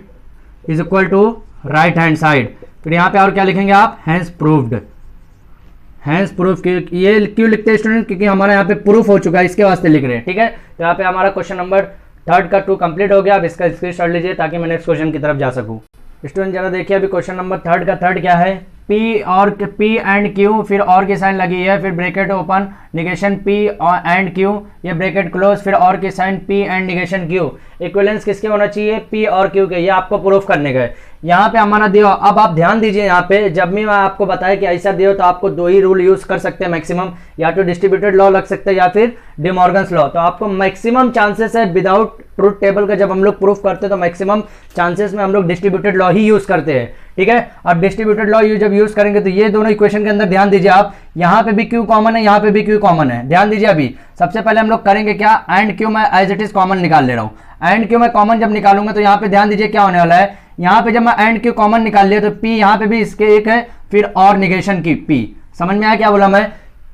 Speaker 1: is equal to right hand side. फिर यहाँ पे और क्या लिखेंगे आप, हैंस प्रूव्ड। हैंस प्रूफ, ये क्यों लिखते हैं स्टूडेंट, क्योंकि हमारा यहाँ पे प्रूफ हो चुका है, इसके वास्ते लिख रहे हैं, ठीक है। तो यहाँ पे हमारा क्वेश्चन नंबर 3 का 2 कंप्लीट हो गया। अब इसका स्क्रीनशॉट लीजिए ताकि मैं नेक्स्ट क्वेश्चन की तरफ जा सकूं। स्टूडेंट जरा देखिए अभी क्वेश्चन नंबर 3 का 3 क्या है, P एंड Q, फिर और की साइन लगी है, फिर bracket open, negation P and Q, ये ब्रैकेट क्लोज, फिर और की sign P and negation Q। Equivalence किसके होना चाहिए, P और Q के। ये आपको प्रूफ करने का है। यहाँ पे हमारा दिया, अब आप ध्यान दीजिए यहाँ पे, जब भी मैं आपको बताया कि ऐसा दिया तो आपको दो ही रूल यूज कर सकते हैं मैक्सिमम, या तो डिस्ट्रीब्यूटेड लॉ लग सकते हैं या फिर डिमॉर्गन्स लॉ। तो आपको मैक्सिमम चांसेस है विदाउट ट्रूथ टेबल का जब हम लोग प्रूफ करते हैं तो मैक्सिमम चांसेस में हम लोग डिस्ट्रीब्यूटेड लॉ ही यूज करते हैं, ठीक है। अब डिस्ट्रीब्यूटेड लॉ जब यूज करेंगे तो ये दोनों इक्वेशन के अंदर ध्यान दीजिए आप, यहाँ पे भी Q कॉमन है, यहाँ पे भी Q कॉमन है। ध्यान दीजिए अभी सबसे पहले हम लोग करेंगे क्या, एंड Q मैं एज इट इज कॉमन निकाल ले रहा हूँ। एंड Q मैं कॉमन जब निकालूंगा तो यहाँ पे ध्यान दीजिए क्या होने वाला है, यहाँ पे जब मैं एंड Q कॉमन निकाल लिया तो P यहाँ पे भी इसके एक है, फिर और निगेशन की P। समझ में आया क्या बोला मैं,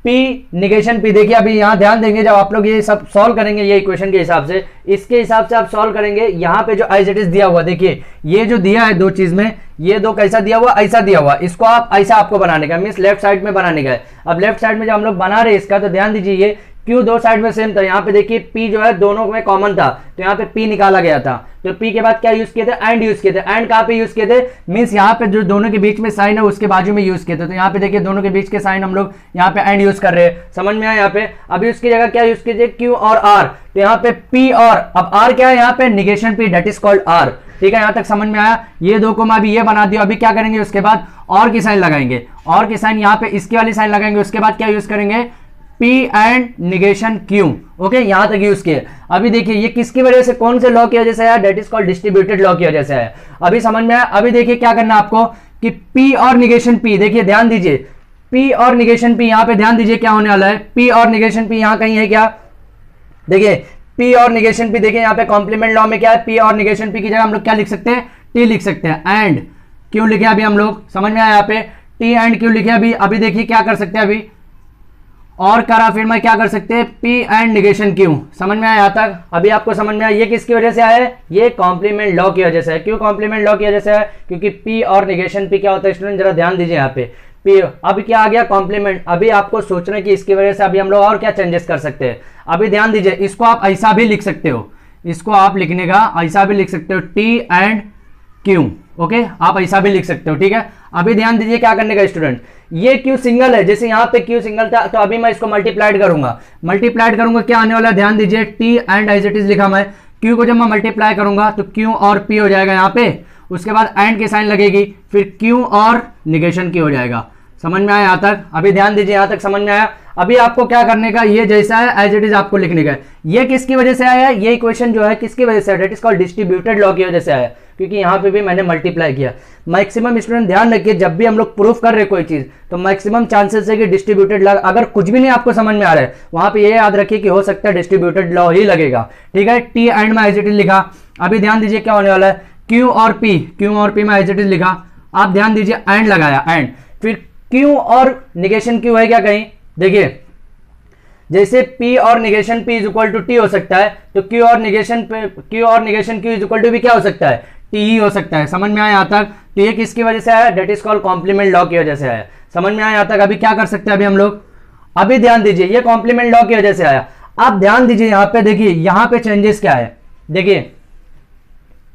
Speaker 1: P निगेशन P। देखिए अभी यहाँ ध्यान देंगे जब आप लोग ये सब सॉल्व करेंगे, ये इक्वेशन के हिसाब से, इसके हिसाब से आप सॉल्व करेंगे। यहाँ पे जो एज इट इज दिया हुआ, देखिए ये जो दिया है दो चीज में, ये दो कैसा दिया हुआ, ऐसा दिया हुआ, इसको आप ऐसा आपको बनाने का, मीन्स लेफ्ट साइड में बनाने का है। अब लेफ्ट साइड में जब हम लोग बना रहे इसका तो ध्यान दीजिए ये Q दो साइड में सेम था, यहाँ पे देखिए P जो है दोनों में कॉमन था, तो यहाँ पे P निकाला गया था। तो P के बाद क्या यूज किए थे, एंड यूज किए थे। एंड कहाँ पे यूज किए थे, मीन्स यहाँ पे जो दोनों के बीच में साइन है उसके बाजू में यूज किए थे। तो यहाँ पे देखिए दोनों के बीच के साइन हम लोग यहाँ पे एंड यूज कर रहे हैं। समझ में आया यहाँ पे? अभी उसकी जगह क्या यूज किए थे, Q और R। तो यहाँ पे P और, अब R क्या है यहाँ पे, negation P, that is called R। ठीक है, यहाँ तक समझ में आया? ये दो को मैं अभी ये बना दिया। अभी क्या करेंगे, उसके बाद और की साइन लगाएंगे, और की साइन यहाँ पे इसकी वाली साइन लगाएंगे। उसके बाद क्या यूज करेंगे, P and negation Q। Okay, यहां तक यूज किए। अभी देखिए ये किसकी वजह से, कौन से लॉ की वजह से आया, that is called distributed law की वजह से आया। अभी समझ में आया? अभी देखिए क्या करना है आपको कि P और निगेशन P, देखिए ध्यान दीजिए P और निगेशन P, यहां पे ध्यान दीजिए क्या होने वाला है, P और निगेशन P यहां कहीं है क्या, देखिए P और निगेशन P, देखिए यहाँ पे कॉम्प्लीमेंट लॉ में क्या है, P और निगेशन P की जगह हम लोग क्या लिख सकते हैं, T लिख सकते हैं। एंड Q लिखे अभी हम लोग, समझ में आया? यहाँ पे T एंड Q लिखे। अभी देखिए क्या कर सकते हैं, अभी और करा, फिर मैं क्या कर सकते हैं, P एंड निगेशन Q। समझ में आया यहाँ तक? अभी आपको समझ में आया ये किसकी वजह से आया है, ये कॉम्प्लीमेंट लॉ की वजह से है। क्यों कॉम्प्लीमेंट लॉ की वजह से है, क्योंकि P और निगेशन P क्या होता है स्टूडेंट, जरा ध्यान दीजिए यहाँ पे, पी, अब क्या आ गया कॉम्प्लीमेंट। अभी आपको सोचना है कि इसकी वजह से अभी हम लोग और क्या चेंजेस कर सकते हैं। अभी ध्यान दीजिए, इसको आप ऐसा भी लिख सकते हो, इसको आप लिखने का ऐसा भी लिख सकते हो टी एंड क्यू, ओके, आप ऐसा भी लिख सकते हो, ठीक है। अभी ध्यान दीजिए क्या करने का स्टूडेंट, ये क्यू सिंगल है, जैसे यहाँ पे क्यू सिंगल था तो अभी मैं इसको मल्टीप्लाइड करूंगा, क्या आने वाला है, ध्यान दीजिए T and as it is लिखा मैं, क्यू को जब मैं मल्टीप्लाई करूंगा तो क्यू और पी हो जाएगा यहाँ पे, उसके बाद एंड की साइन लगेगी, फिर क्यू और निगेशन की हो जाएगा। समझ में आया यहाँ तक? अभी ध्यान दीजिए यहाँ तक समझ में आया। अभी आपको क्या करने का, ये जैसा है एज इट इज आपको लिखने का। ये किसकी वजह से आया, ये इक्वेशन जो है किसकी वजह से है, that is called distributed law की वजह से आया, क्योंकि यहाँ पे भी मैंने मल्टीप्लाई किया। मैक्सिमम स्टूडेंट ध्यान रखिए, जब भी हम लोग प्रूफ कर रहे कोई चीज तो मैक्सिमम चांसेस है कि डिस्ट्रीब्यूटेड लॉ, अगर कुछ भी नहीं आपको समझ में आ रहा है वहां पे ये याद रखिए कि हो सकता है डिस्ट्रीब्यूटेड लॉ ही लगेगा, ठीक है। टी एंड में एज इट इज लिखा। अभी ध्यान दीजिए क्या होने वाला है, क्यू और पी में एज इट इज लिखा, आप ध्यान दीजिए एंड लगाया, एंड फिर क्यू और निगेशन क्यू है क्या कहीं, देखिए जैसे P और negation P is equal to T हो सकता है, तो Q और negation Q is equal to भी क्या हो सकता है, टी ही हो सकता है। समझ में आया यहाँ तक? तो ये किसकी वजह से आया, that is called complement law की वजह से आया। समझ में आया यहाँ तक? अभी क्या कर सकते हैं अभी हम लोग, अभी ध्यान दीजिए ये कॉम्प्लीमेंट लॉ की वजह से आया। आप ध्यान दीजिए यहाँ पे, देखिए यहाँ पे चेंजेस क्या है, देखिए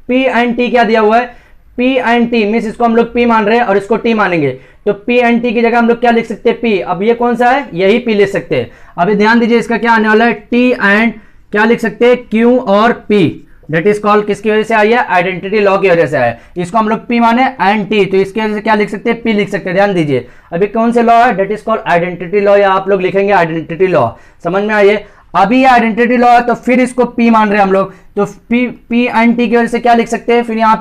Speaker 1: P एंड T क्या दिया हुआ है, P एंड T मींस इसको हम लोग P मान रहे हैं और इसको T मानेंगे, तो P एंड T की जगह हम लोग क्या लिख सकते हैं, P। अब ये कौन सा है, यही P लिख सकते हैं। अभी ध्यान दीजिए इसका क्या आने वाला है, T एंड क्या लिख सकते हैं, Q और P, डेट इज कॉल्ड किसकी वजह से आई है, आइडेंटिटी लॉ की वजह से आया। इसको हम लोग P माने एंड T, तो इसकी वजह से क्या लिख सकते हैं, P लिख सकते हैं। ध्यान दीजिए अभी कौन से लॉ है, that is called identity law, या आप लोग लिखेंगे आइडेंटिटी लॉ। समझ में आइए, अभी ये आइडेंटिटी लॉ है तो फिर इसको P मान रहे हैं हम लोग, तो P एंड T की वजह से क्या लिख सकते हैं, फिर यहाँ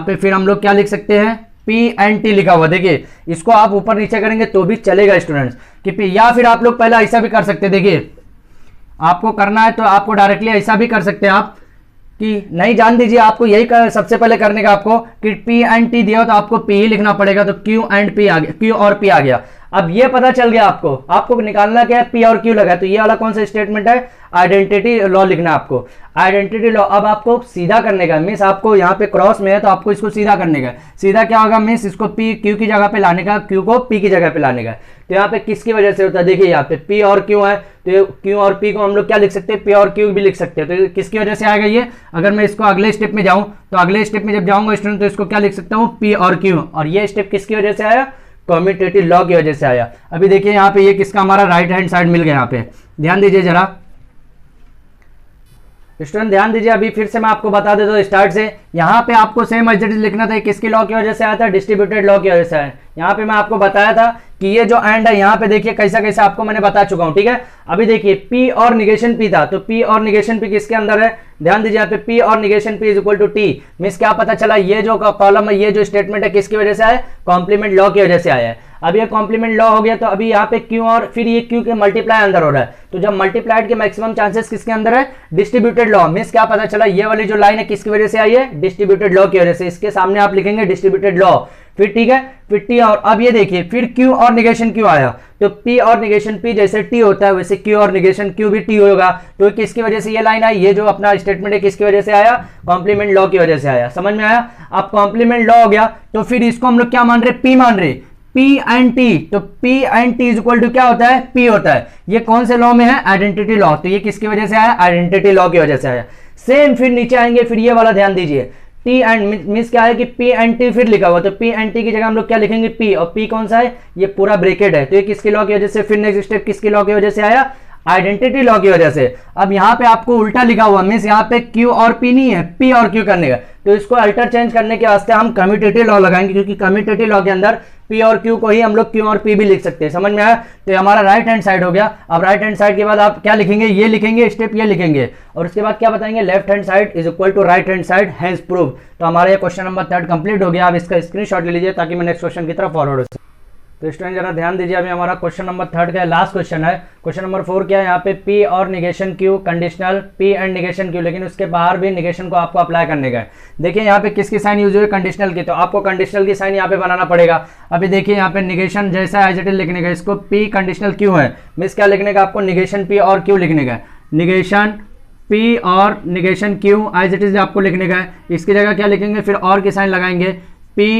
Speaker 1: पे फिर हम लोग क्या लिख सकते हैं, P एंड T लिखा हुआ। देखिए इसको आप ऊपर नीचे करेंगे तो भी चलेगा स्टूडेंट्स कि P, या फिर आप लोग पहले ऐसा भी कर सकते हैं। देखिए आपको करना है तो आपको डायरेक्टली ऐसा भी कर सकते हैं आप, कि नहीं जान दीजिए आपको यही सबसे पहले करने का आपको कि P एंड T दिया हो तो आपको P ही लिखना पड़ेगा, तो Q एंड P आ गया, Q और P आ गया। अब ये पता चल गया आपको निकालना क्या है, P और Q लगा, तो ये वाला कौन सा स्टेटमेंट है, आइडेंटिटी लॉ लिखना है आपको, आइडेंटिटी लॉ। अब आपको सीधा करने का, मीन्स आपको यहाँ पे क्रॉस में है तो आपको इसको सीधा करने का, सीधा क्या होगा, मीन्स इसको P Q की जगह पे लाने का, Q को P की जगह पे लाने का। तो यहाँ पे किसकी वजह से होता है, देखिए यहाँ पे P और Q है, तो Q और P को हम लोग क्या लिख सकते हैं, P और Q भी लिख सकते हैं। तो किसकी वजह से आएगा ये, अगर मैं इसको अगले स्टेप में जाऊँ तो अगले स्टेप में जब जाऊँगा स्टूडेंट तो इसको क्या लिख सकता हूँ, P और Q, और ये स्टेप किसकी वजह से आया, कम्यूटेटिव लॉ की वजह से आया। अभी देखिए यहाँ पे ये किसका हमारा राइट हैंड साइड मिल गया, यहाँ पे ध्यान दीजिए जरा स्टूडेंट, ध्यान दीजिए। अभी फिर से मैं आपको बता देता हूँ स्टार्ट से, यहाँ पे आपको सेम एज इट इज लिखना था, किसकी लॉ की वजह से आया था, डिस्ट्रीब्यूटेड लॉ की वजह से आया। यहाँ पे मैं आपको बताया था कि ये जो एंड है यहाँ पे देखिए कैसा कैसा आपको मैंने बता चुका हूँ, ठीक है। अभी देखिए P और निगेशन P था, तो P और निगेशन P किसके अंदर है, ध्यान दीजिए यहाँ पे P और negation P is equal to T, means क्या पता चला, ये जो कॉलम है, ये जो स्टेटमेंट है किसकी वजह से आया, कॉम्प्लीमेंट लॉ की वजह से आया है। अब ये कॉम्प्लीमेंट लॉ हो गया, तो अभी यहाँ पे Q और फिर ये Q के मल्टीप्लाई अंदर हो रहा है, तो जब मल्टीप्लाइड के मैक्सिमम चांसेस किसके अंदर है, डिस्ट्रीब्यूटेड लॉ, मींस क्या पता चला, ये वाली जो लाइन है किसकी वजह से आई है, डिस्ट्रीब्यूटेड लॉ की वजह से। इसके सामने आप लिखेंगे डिस्ट्रीब्यूटेड लॉ, फिर ठीक है, फिर T और अब ये देखिए फिर Q और निगेशन Q आया, तो P और निगेशन P जैसे T होता है वैसे Q और निगेशन Q भी T होगा। तो किसकी वजह से ये लाइन आई, ये जो अपना स्टेटमेंट है किसकी वजह से आया, कॉम्प्लीमेंट लॉ की वजह से आया। समझ में आया? अब कॉम्प्लीमेंट लॉ हो गया तो फिर इसको हम लोग क्या मान रहे, P मान रहे, P एंड T, तो P and T is equal to क्या होता है, P होता है। ये कौन से लॉ में है, आइडेंटिटी लॉ, तो ये किसकी वजह से आया, आइडेंटिटी लॉ की वजह से आया। सेम फिर नीचे आएंगे, फिर ये वाला ध्यान दीजिए, T एंड मींस क्या है कि P एंड T फिर लिखा हुआ, तो P एंड T की जगह हम लोग क्या लिखेंगे, P, और P कौन सा है, ये पूरा ब्रैकेट है, तो ये किसकी लॉ की वजह से, फिर नेक्स्ट स्टेप किसकी लॉ की वजह से आया, आइडेंटिटी लॉ की वजह से। अब यहाँ पे आपको उल्टा लिखा हुआ, मींस यहाँ पे Q और P नहीं है, P और Q करने का, तो इसको अल्टर चेंज करने के वास्ते हम कम्यूटेटिव लॉ लगाएंगे, क्योंकि कम्यूटेटिव लॉ के अंदर P और Q को ही हम लोग Q और P भी लिख सकते हैं। समझ में आया? तो ये हमारा राइट हैंड साइड हो गया। अब राइट हैंड साइड के बाद आप क्या लिखेंगे, ये लिखेंगे स्टेप, ये लिखेंगे, और उसके बाद क्या बताएंगे, left hand side is equal to right hand side, hence prove. तो हमारा ये क्वेश्चन नंबर 3 कंप्लीट हो गया। आप इसका स्क्रीनशॉट ले लीजिए ताकि मैं नेक्स्ट क्वेश्चन की तरफ फॉरवर्ड हो सके। तो स्टूडेंट जरा ध्यान दीजिए, अभी हमारा क्वेश्चन नंबर 3 का लास्ट क्वेश्चन है। क्वेश्चन नंबर 4 क्या है, यहाँ पे P और negation Q conditional, P and negation Q, लेकिन उसके बाहर भी निगेशन को आपको अप्लाई करने का है। देखिए यहाँ पे किसकी साइन यूज हुई है, कंडीशनल की, तो आपको कंडीशनल की साइन यहाँ पे बनाना पड़ेगा। अभी देखिए यहाँ पे निगेशन जैसा एज इट इज लिखने का, इसको P कंडीशनल Q है, मींस क्या लिखने का, आपको निगेशन P और Q लिखने का, निगेशन P और negation Q as it is आपको लिखने का है। इसकी जगह क्या लिखेंगे, फिर और की साइन लगाएंगे, P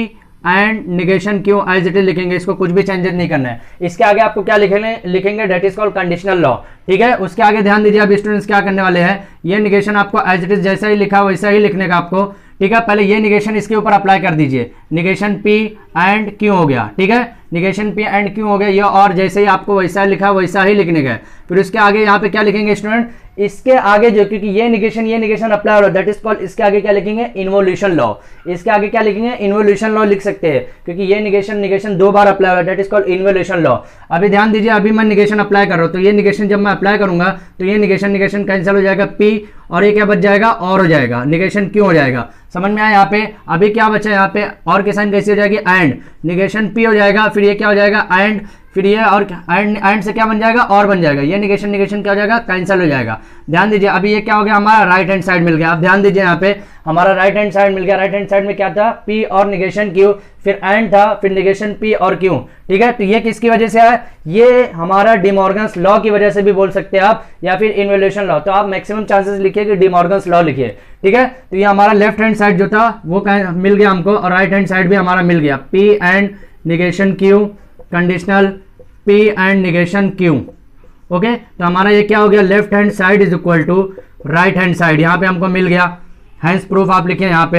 Speaker 1: and negation Q as it is लिखेंगे, इसको कुछ भी चेंजेस नहीं करना है। इसके आगे आपको क्या लिखेंगे that is called conditional law, ठीक है। उसके आगे ध्यान दीजिए, अब स्टूडेंट्स क्या करने वाले हैं, ये निगेशन आपको एज इट इज जैसा ही लिखा वैसा ही लिखने का आपको, ठीक है। पहले ये निगेशन इसके ऊपर अप्लाई कर दीजिए, निगेशन पी एंड क्यू हो गया, ठीक है, निगेशन पी एंड क्यू हो गया ये, और जैसे ही आपको वैसा लिखा वैसा ही लिखने का है। फिर उसके आगे यहाँ पे क्या लिखेंगे स्टूडेंट, इसके आगे जो, क्योंकि ये निगेशन अप्लाई हो रहा है दैट इज कॉल्ड, इसके आगे क्या लिखेंगे, इन्वोल्यूशन लॉ। इसके आगे क्या लिखेंगे, इन्वोल्यूशन लॉ लिख सकते हैं, क्योंकि ये निगेशन दो बार अप्लाई हो रहा है that is called involution law. अभी ध्यान दीजिए, अभी मैं निगेशन अप्लाई कर रहा हूँ, तो ये निगेशन जब मैं अप्लाई करूंगा तो ये निगेशन कैंसिल हो जाएगा, पी, और ये क्या बच जाएगा, और हो जाएगा, निगेशन क्यों हो जाएगा, समझ में आया। यहाँ पे अभी क्या बचा है, यहाँ पे और के साइन कैसी हो जाएगी, एंड, निगेशन पी हो जाएगा, फिर ये क्या हो जाएगा, एंड, फिर ये और एंड से क्या बन जाएगा, और बन जाएगा, ये निगेशन क्या हो जाएगा, कैंसिल हो जाएगा। ध्यान दीजिए, अभी ये क्या हो गया, हमारा राइट हैंड साइड मिल गया। अब ध्यान दीजिए, यहाँ पे हमारा राइट हैंड साइड मिल गया। राइट हैंड साइड में क्या था, पी और निगेशन क्यू, फिर एंड था, फिर निगेशन पी और क्यू, ठीक है। तो ये किसकी वजह से है, ये हमारा डिमॉर्गन्स लॉ की वजह से भी बोल सकते हैं आप, या फिर इन्वोल्यूशन लॉ। तो आप मैक्सिमम चांसेस लिखिए कि डिमॉर्गन्स लॉ लिखिए, ठीक है। तो ये हमारा लेफ्ट हैंड साइड जो था वो मिल गया हमको, और राइट हैंड साइड भी हमारा मिल गया, P and negation Q, conditional P and negation Q, okay. तो हमारा ये क्या हो गया, left hand side is equal to right hand side, यहाँ पे हमको मिल गया। हैंस प्रूफ आप लिखे यहाँ पे,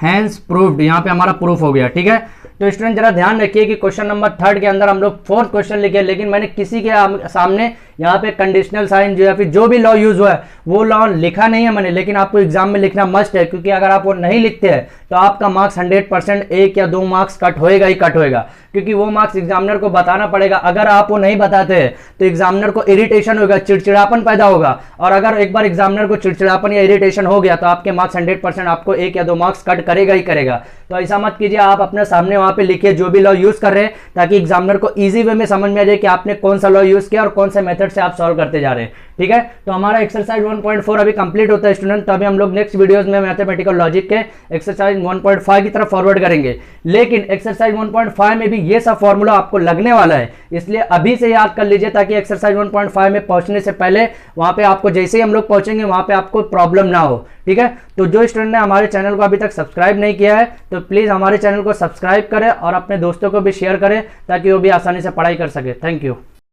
Speaker 1: हैंस प्रूफ्ड, यहाँ पे हमारा प्रूफ हो गया, ठीक है। तो स्टूडेंट जरा ध्यान रखिए कि क्वेश्चन नंबर 3 के अंदर हम लोग 4th क्वेश्चन लिखे, लेकिन मैंने किसी के सामने यहाँ पे कंडीशनल साइन जो या फिर जो भी लॉ यूज हुआ है वो लॉ लिखा नहीं है मैंने, लेकिन आपको एग्जाम में लिखना मस्ट है, क्योंकि अगर आप वो नहीं लिखते हैं तो आपका मार्क्स 100% 1 या 2 मार्क्स कट होएगा ही कट होएगा, क्योंकि वो मार्क्स एग्जामिनर को बताना पड़ेगा। अगर आप वो नहीं बताते हैं तो एग्जामिनर को इरिटेशन होगा, चिड़चिड़ापन पैदा होगा, और अगर एक बार एग्जामिनर को चिड़चिड़ापन या इरिटेशन हो गया तो आपके मार्क्स 100% आपको 1 या 2 मार्क्स कट करेगा ही करेगा। तो ऐसा मत कीजिए, आप अपने सामने वहां पे लिखिए जो भी लॉ यूज कर रहे हैं, ताकि एग्जामिनर को इजी वे में समझ में आ जाए कि आपने कौन सा लॉ यूज किया और कौन से मेथड से आप सॉल्व करते जा रहे हैं, ठीक है। तो हमारा एक्सरसाइज 1.4 अभी कंप्लीट होता है स्टूडेंट, तो अभी हम लोग नेक्स्ट वीडियोस में मैथमेटिकल लॉजिक के एक्सरसाइज 1.5 की तरफ फॉरवर्ड करेंगे। लेकिन एक्सरसाइज 1.5 में भी ये सब फॉर्मूला आपको लगने वाला है, इसलिए अभी से याद कर लीजिए, ताकि एक्सरसाइज 1.5 में पहुंचने से पहले वहां पे आपको, जैसे ही हम लोग पहुंचेंगे वहां पे आपको प्रॉब्लम ना हो, ठीक है। तो जो स्टूडेंट ने हमारे चैनल को अभी तक सब्सक्राइब नहीं किया है तो प्लीज हमारे चैनल को सब्सक्राइब करें और अपने दोस्तों को भी शेयर करें, ताकि वो भी आसानी से पढ़ाई कर सके। Thank you.